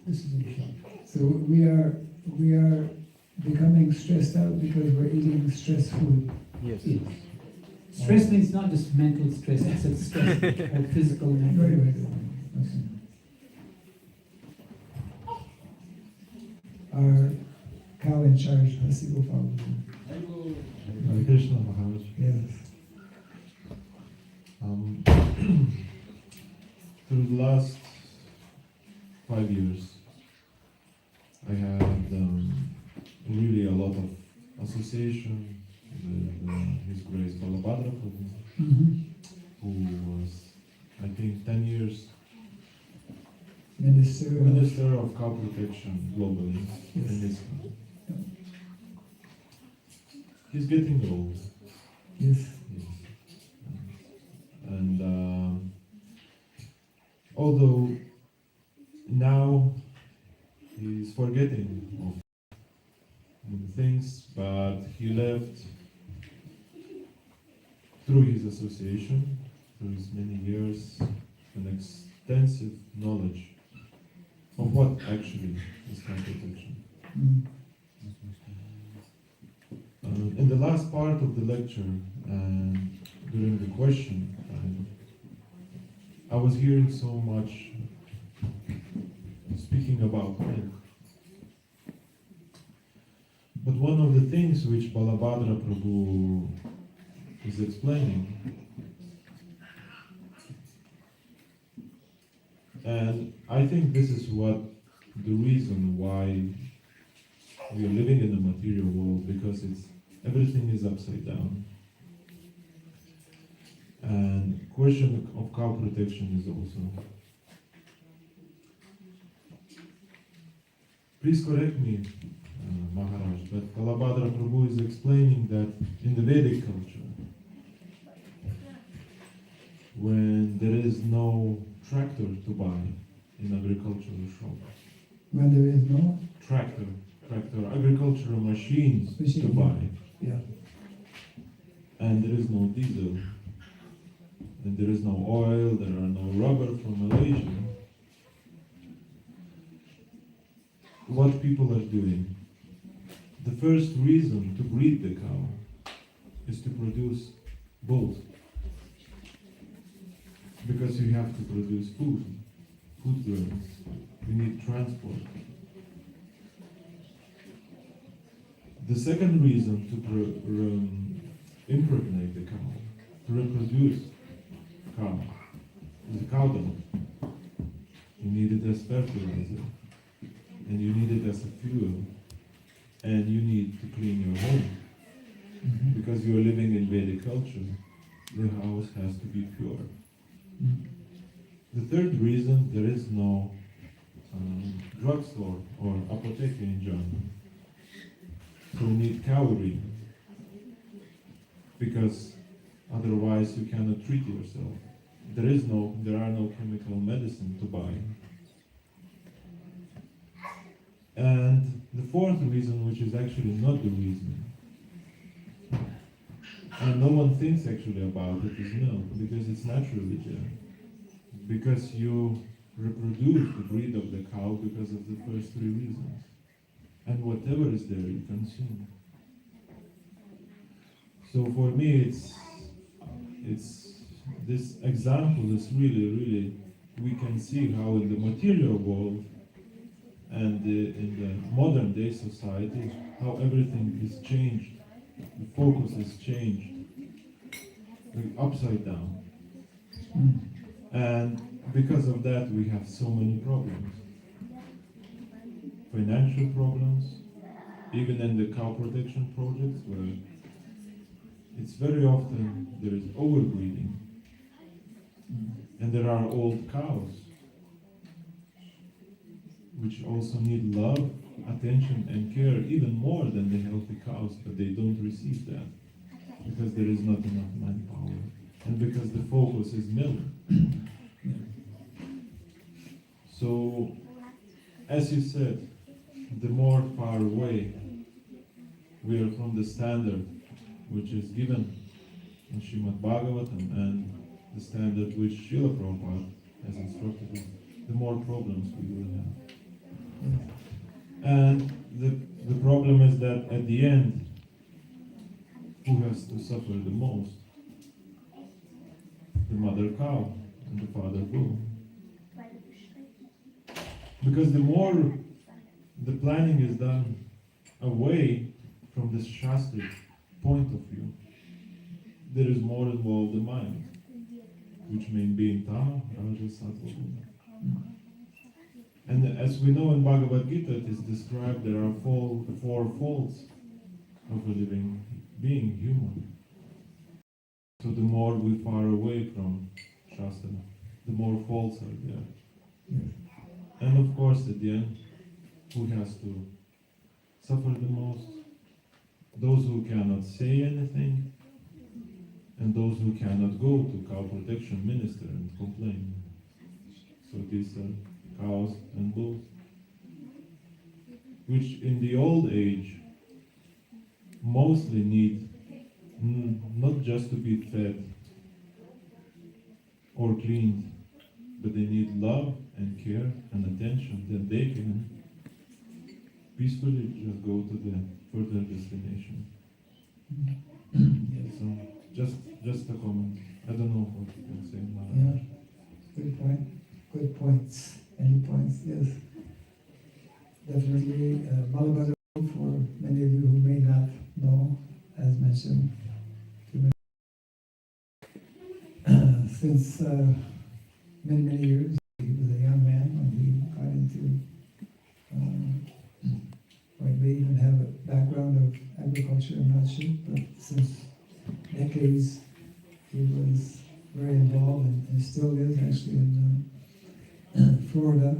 This is in short. So we are becoming stressed out because we're eating stress food. Yes. Yes. Stress means not just mental stress, it's a stress or physical, mental. Right. Our cow in charge has to go follow. Hare Krishna Maharaj. Yes. Through the last 5 years, I had really a lot of association with His Grace Balabhadra Prabhu, who was, I think, 10 years Minister of Cow Protection globally in this country. He's getting old. Yes. Yes. although now he's forgetting of many things, but he left through his association, through his many years, an extensive knowledge of what actually is cow protection. Mm. In the last part of the lecture and during the question time, I was hearing so much speaking about milk. But one of the things which Balabhadra Prabhu is explaining, and I think this is what the reason why we are living in the material world, because everything is upside down. And question of cow protection is also. Please correct me, Maharaj, but Balabhadra Prabhu is explaining that in the Vedic culture, when there is no tractor to buy in agricultural shop, When there is no, agricultural machines to Machine. buy, yeah, and there is no diesel, and there is no oil, there are no rubber from Malaysia, what people are doing, the first reason to breed the cow is to produce bulls. Because you have to produce food grains, you need transport. The second reason to impregnate the cow, to reproduce cow, is cow dung. You need it as fertilizer, and you need it as a fuel, and you need to clean your home. Because you are living in Vedic culture, the house has to be pure. The third reason, there is no drugstore or apotheke in German. So you need cow urine, because otherwise you cannot treat yourself. There are no chemical medicine to buy. And the fourth reason, which is actually not the reason, and no one thinks actually about it, is milk, because it's naturally there. Because you reproduce the breed of the cow because of the first three reasons. And whatever is there, you consume. So for me, it's this example is really, we can see how in the material world and in the modern day society, how everything is changed. The focus is changed, like upside down. And because of that, we have so many problems. Financial problems, even in the cow protection projects, where it's very often there is overbreeding. And there are old cows, which also need love, attention, and care even more than the healthy cows, but they don't receive that because there is not enough manpower and because the focus is milk. So, as you said, the more far away we are from the standard which is given in Srimad Bhagavatam and the standard which Srila Prabhupada has instructed us, the more problems we will have. And the problem is that at the end, who has to suffer the most? The mother cow and the father bull. Because the more the planning is done away from this Shastric point of view, there is more involved the mind, which may be in Tama, Raja, Sattva, Guna. And as we know in Bhagavad Gita, it is described there are four faults of a living being, human. So the more we far away from Shastra, the more faults are there. And of course, at the end, who has to suffer the most? Those who cannot say anything, and those who cannot go to cow protection minister and complain. So these are cows and bulls, which in the old age mostly need not just to be fed or cleaned, but they need love and care and attention that they can peacefully just go to the further destination. So just a comment. I don't know what you can say now. Yeah, good point. Good points. Any points? Yes. Definitely, Bhagavatam, for many of you who may not know, as mentioned, since many years, he was a young man when he got into, or he may even have a background of agriculture, I'm not sure, but since decades, he was very involved and still is actually in Florida,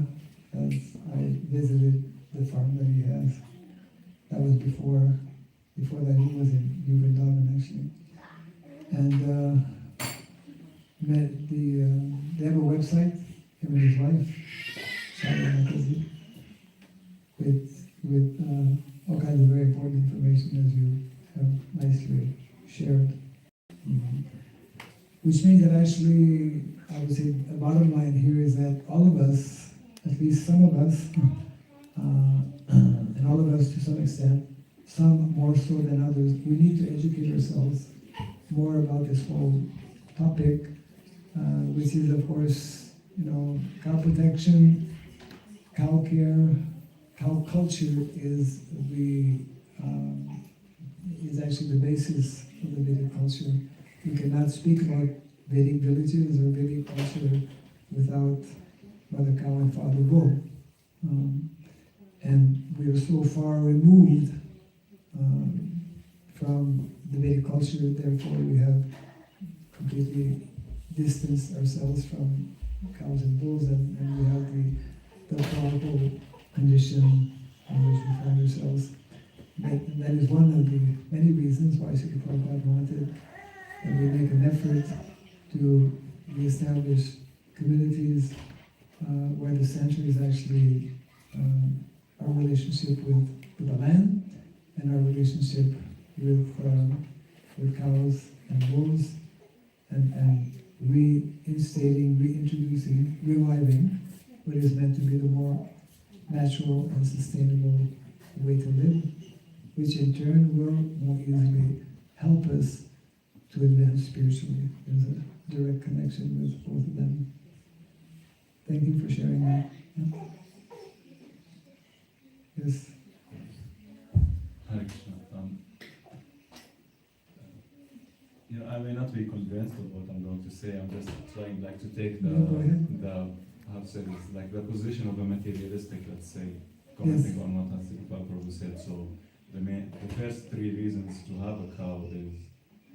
as I visited the farm that he has. That was before that he was in Vrindavan actually. And they have a website, him and his wife, Simhachalam, with all kinds of very important information, as you have nicely shared. Which means that actually, I would say the bottom line here is that all of us, at least some of us, and all of us to some extent, some more so than others, we need to educate ourselves more about this whole topic, which is, of course, cow protection, cow care, cow culture is actually the basis of the Vedic culture. You cannot speak about Vedic villages or Vedic culture without Mother Cow and Father Bull. And we are so far removed from the Vedic culture, therefore we have completely distanced ourselves from cows and bulls, and we have the powerful condition in which we find ourselves. That is one of the many reasons why Srila Prabhupada wanted that we make an effort to reestablish communities where the center is actually our relationship with the land and our relationship with cows and bulls, and reinstating, reintroducing, reviving what is meant to be the more natural and sustainable way to live, which in turn will more easily help us to advance spiritually. There's a direct connection with both of them. Thank you for sharing that. Yeah. Yes. Hare Krishna. I may not be convinced of what I'm going to say. I'm just trying to take the how to say this, the position of a materialistic, let's say, commenting on what Prabhu said. So the first three reasons to have a cow is,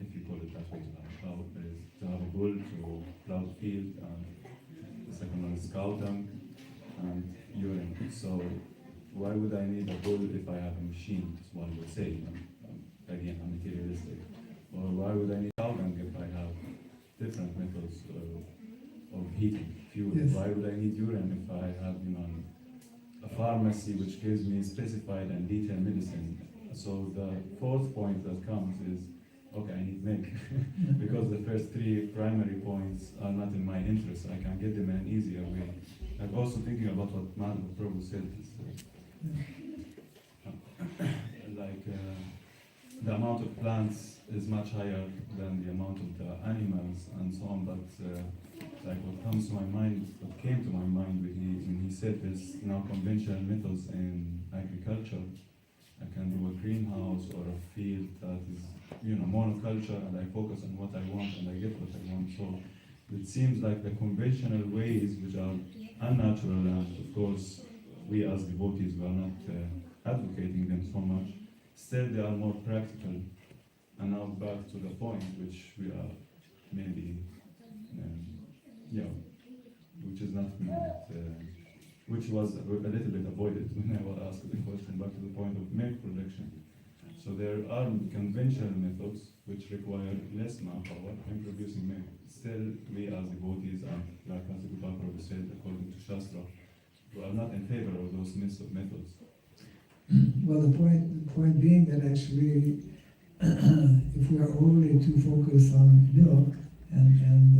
if you call it that way, to have a cow, is to have a bull to plow the field, and the second one is cow dung and urine. So why would I need a bull if I have a machine? Is one would say. Again, I'm materialistic. Or why would I need cow dung if I have different methods of heating fuel? Yes. Why would I need urine if I have a pharmacy which gives me specified and detailed medicine? So the fourth point that comes is, okay, I need milk because the first three primary points are not in my interest. I can get them in an easier way. I'm also thinking about what Madhava Prabhu said. The amount of plants is much higher than the amount of the animals and so on, but what comes to my mind, what came to my mind when he said this, conventional methods in agriculture, I can do a greenhouse or a field that is, monoculture, and I focus on what I want and I get what I want. So it seems like the conventional ways, which are unnatural, and of course we as devotees, we are not advocating them so much, still they are more practical. And now back to the point which we are maybe, which is not, which was a little bit avoided when I was asked the question, back to the point of milk production. So there are conventional methods which require less manpower in producing milk. Still, we as devotees, and like as Gopal Prabhu say it according to Shastra. We are not in favor of those methods. Well, the point being that actually, if we are overly too focused on milk and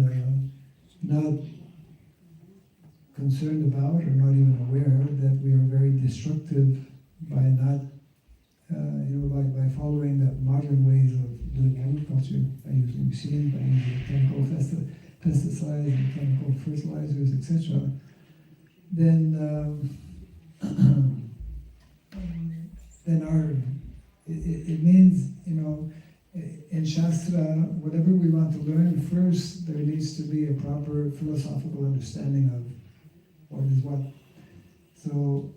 not concerned about or not even aware that we are very destructive by not, by following the modern ways of doing agriculture, by using machines, by using chemical pesticides and chemical fertilizers, etc., then it means, in Shastra, whatever we want to learn, first there needs to be a proper philosophical understanding of what is what. So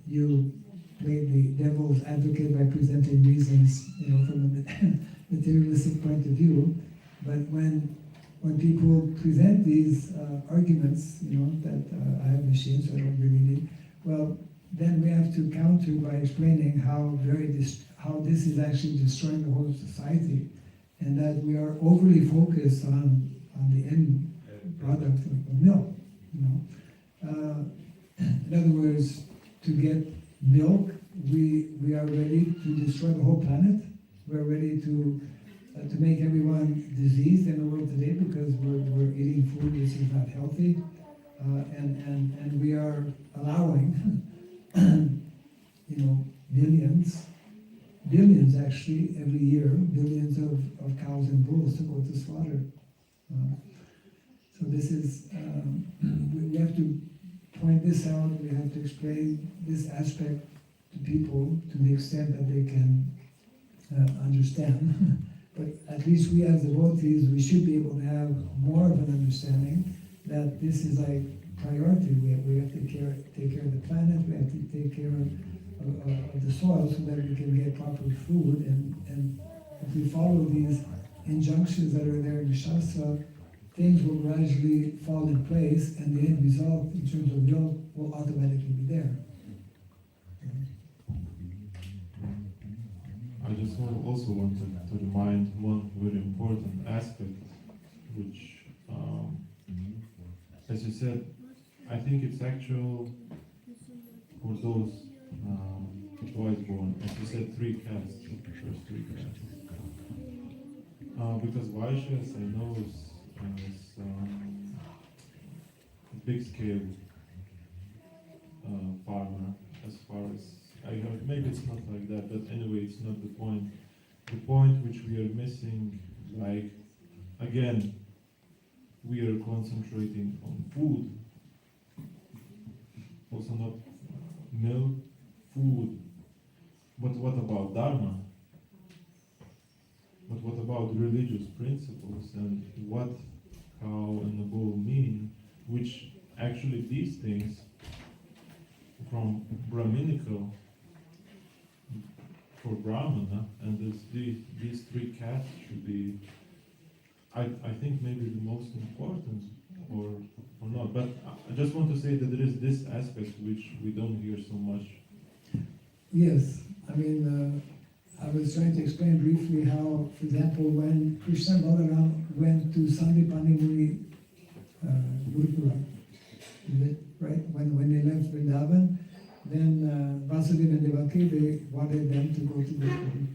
you play the devil's advocate by presenting reasons, from a materialistic point of view. But when people present these arguments, that I have machines, so I don't really need, well, then we have to counter by explaining how this is actually destroying the whole society, and that we are overly focused on the end product of milk. In other words, to get milk, we are ready to destroy the whole planet. We're ready to make everyone diseased in the world today because we're eating food which is not healthy, and we are allowing billions actually every year, billions of cows and bulls to go to slaughter. So this is, we have to point this out, we have to explain this aspect to people to the extent that they can understand. But at least we as devotees, we should be able to have more of an understanding that this is like priority. We have to take care of the planet, we have to take care of the soil so that we can get proper food. And if we follow these injunctions that are there in the Shastra, things will gradually fall in place, and the end result in terms of milk will automatically be there. I just also wanted to remind one very important aspect, which, as you said, I think it's actual for those twice born. As you said, 3 castes, the first 3 castes. Because Vaishyas, I know, is a big scale farmer, as far as I heard. Maybe it's not like that, but anyway, it's not the point. The point which we are missing, like, again, we are concentrating on food, also not milk, food. But what about Dharma? But what about religious principles and what, how, and the bull mean, which actually these things from Brahminical for Brahmana, and these 3 castes should be, I think, maybe the most important, or not. But I just want to say that there is this aspect which we don't hear so much. Yes, I mean, I was trying to explain briefly how, for example, when Krishna and Balaram went to Sandipani Muni Gurukula, right? When they left Vrindavan, then Vasudeva and Devaki, they wanted them to go to Gurukula.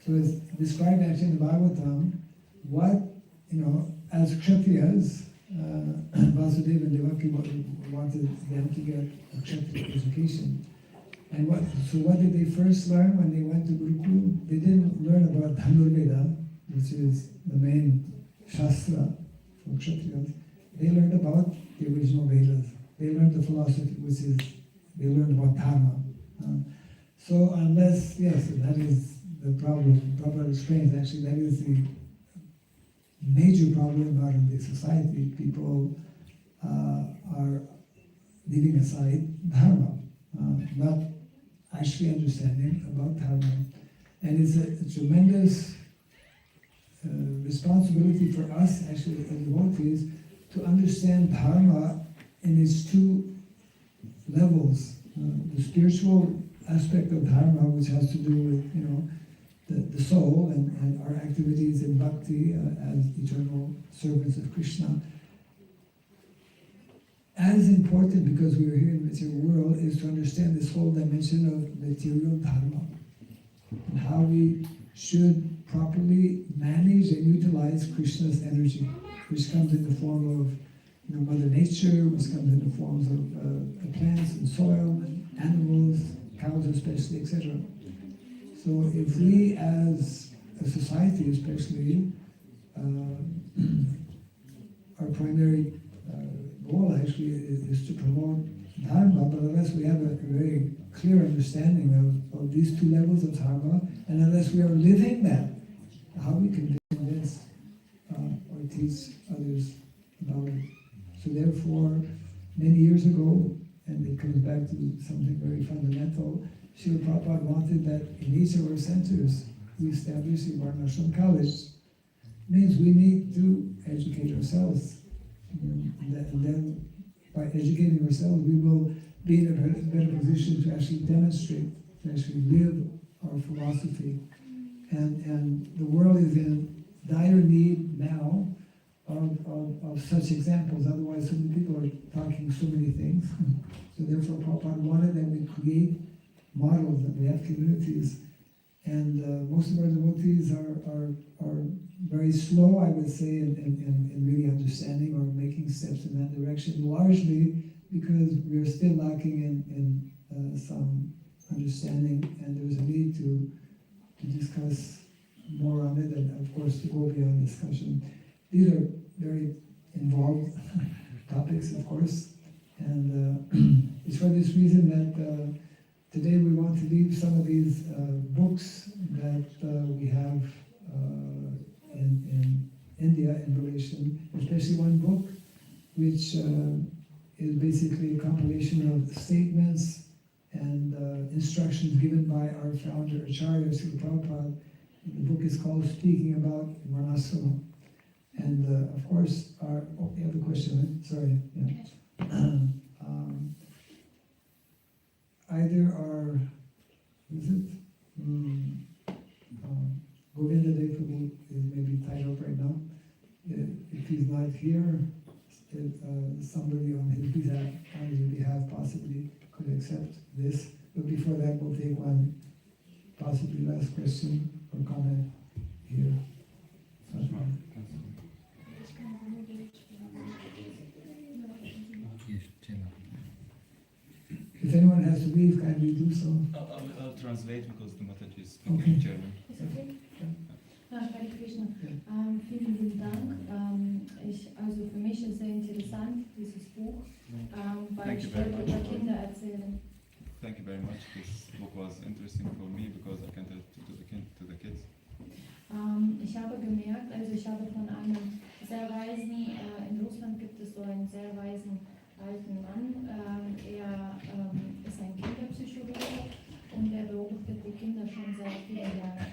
So it's described actually in the Bhagavatam, what, as Kshatriyas, Vasudeva and Devaki wanted them to get a Kshatriya education. And what did they first learn when they went to Gurukul? They didn't learn about Dhanurveda, which is the main Shastra for Kshatriyas. They learned about the original Vedas. They learned the philosophy, they learned about Dharma. So unless, yes, that is the problem. Prabhupada explains, actually, that is the major problem about in the society. People are leaving aside Dharma, not actually understanding about Dharma. And it's a tremendous responsibility for us, actually, as devotees, to understand Dharma in its 2 levels. The spiritual aspect of Dharma, which has to do with, the soul and our activities in bhakti as eternal servants of Krishna. as important, because we are here in the material world, is to understand this whole dimension of material dharma and how we should properly manage and utilize Krishna's energy, which comes in the form of Mother Nature, which comes in the forms of plants and soil and animals, cows especially, etc. So if we as a society especially, our primary goal actually is to promote Dharma, but unless we have a very clear understanding of these two levels of Dharma, and unless we are living that, how we can convince or teach others about it. So therefore, many years ago, and it comes back to something very fundamental, Srila Prabhupada wanted that in each of our centers we establish a Varnashram college. Means we need to educate ourselves. And then by educating ourselves, we will be in a better position to actually demonstrate, to actually live our philosophy. And the world is in dire need now of such examples. Otherwise, so many people are talking so many things. So therefore, Prabhupada wanted that we create models, that we have communities. And most of our devotees are very slow, I would say, in really understanding or making steps in that direction, largely because we are still lacking in some understanding, and there's a need to discuss more on it, and of course to go beyond discussion. These are very involved topics, of course, and it's for this reason that today we want to leave some of these books that we have in India in relation, especially one book which is basically a compilation of statements and instructions given by our founder Acharya Srila Prabhupada. The book is called Speaking About Varnasrama. And of course, you have a question, right? Sorry. Yeah. Either our, is it? Govinda Dev Prabhu is maybe tied up right now. If he's not here, somebody on his behalf possibly could accept this. But before that, we'll take one possibly last question or comment here. If anyone has to leave, kindly do so. I'll translate because the Mataji is Okay. speaking German. Ist okay? Hare Krishna. Vielen lieben Dank. Also für mich ist sehr interessant, dieses Buch, weil Thank ich you very wollte much. über Kinder erzählen. Thank you very much. This book was interesting for me because I can tell to the kids. Ich habe gemerkt, also ich habe von einem sehr weisen, in Russland gibt es so einen sehr weisen alten Mann, er ist ein Kinderpsychologe und er beobachtet die Kinder schon seit vielen Jahren.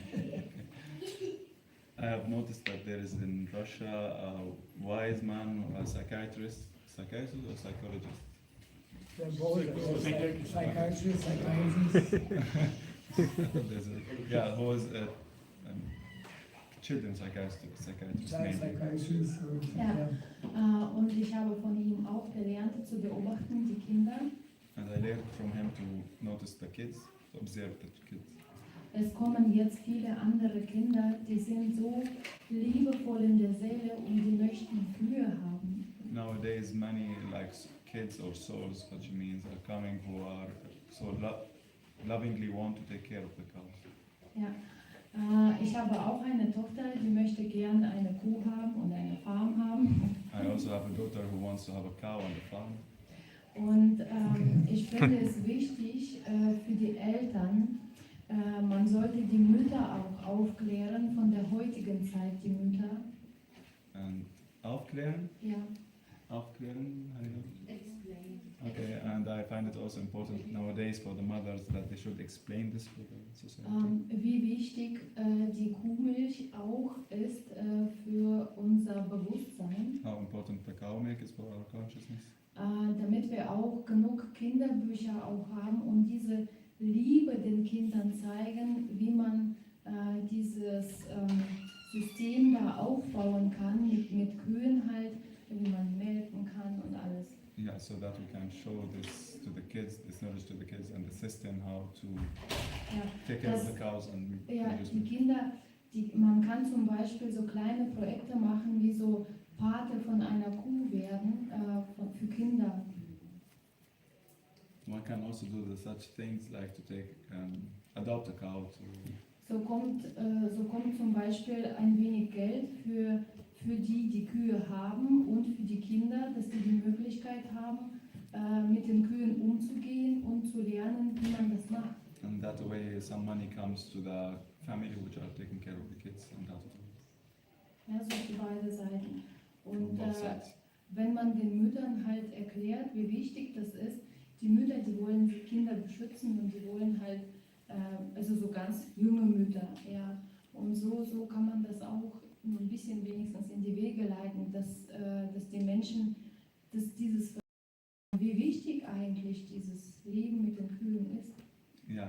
I have noticed that there is in Russia a wise man, a psychiatrist or psychologist. They're both psychiatrists, psychiatrists. Who was a children's psychiatrist maybe. Psychiatrists. Ja. Und ich habe von ihm auch gelernt zu beobachten, die Kinder. And I learned from him to notice the kids, to observe the kids. Es kommen jetzt viele andere Kinder, die sind so liebevoll in der Seele und die möchten Kühe haben. Nowadays, many like kids or souls, what you mean, are coming who are so lovingly want to take care of the cows. Ja. Ich habe auch eine Tochter, die möchte gern eine Kuh haben und eine Farm haben. I also have a daughter who wants to have a cow on the farm. Und ich finde es wichtig für die Eltern, man sollte die Mütter auch aufklären, von der heutigen Zeit die Mütter. And aufklären? Ja. Aufklären? Explain. Okay, and I find it also important nowadays for the mothers that they should explain this for the society. Wie wichtig die Kuhmilch auch ist für unser Bewusstsein. How important the cow milk is for our consciousness. Damit wir auch genug Kinderbücher auch haben und diese Liebe den Kindern zeigen, wie man dieses System da aufbauen kann, mit Kühen halt, wie man melken kann und alles. Yeah, so that we can show this to the kids, this knowledge to the kids and the system how to Ja, take care of das- the cows and Ja, produce die milk. Kinder, man kann zum Beispiel so kleine Projekte machen, wie so Pate von einer Kuh werden, für Kinder. One can also do such things like to take adopt a cow to So kommt zum Beispiel ein wenig Geld für die Kühe haben und für die Kinder, dass die Möglichkeit haben, mit den Kühen umzugehen und zu lernen, wie man das macht. and that way some money comes to the family which are taking care of the kids and how to do it. Ja, so für beide Seiten. On Und both sides. wenn man den Müttern halt erklärt, wie wichtig das ist, die Mütter, die wollen die Kinder beschützen und die wollen halt, also so ganz junge Mütter, ja. Und so kann man das auch ein bisschen wenigstens in die Wege leiten, dass die Menschen, dass wie wichtig eigentlich dieses Leben mit den Kühen ist. Yeah,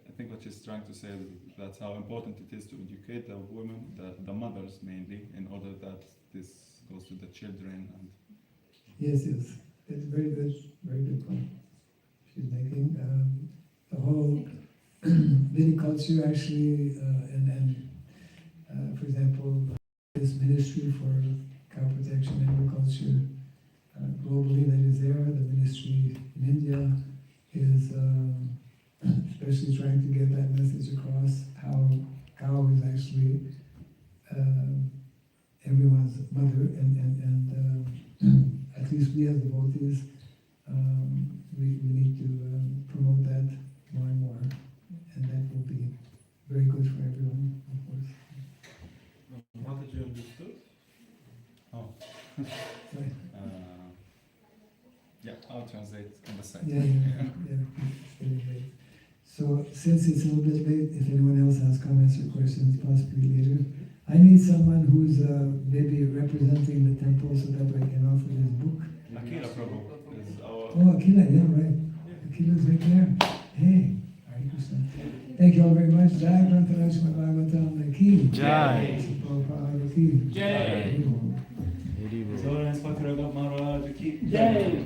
I think what she's trying to say is that's how important it is to educate the women, the mothers mainly, in order that this goes to the children and Yes, it's very good point she's making. The whole viticulture actually, for example, this ministry for cow protection and agriculture globally that is there, the ministry in India is especially trying to get that message across, how cow is actually everyone's mother, and at least we as devotees, we need to promote that more and more, and that will be very good for everyone, of course. How did you understood? Oh. Sorry. yeah, I'll translate on the side. Yeah. It's getting late. So since it's a little bit late, if anyone else has comments or questions, possibly later. I need someone who's maybe representing the temple so that I can offer this book. Akira Prabhu is our. Oh, Akila, yeah, right. Akila's right there. Hey, Hare Krishna. Thank you all very much. Jai Grantaraj Bhagavatam Ki. Jai. Prabhupada Ki. Jai. Hare Bol. Very good. Florence Patragam Maharaj ki. Jai.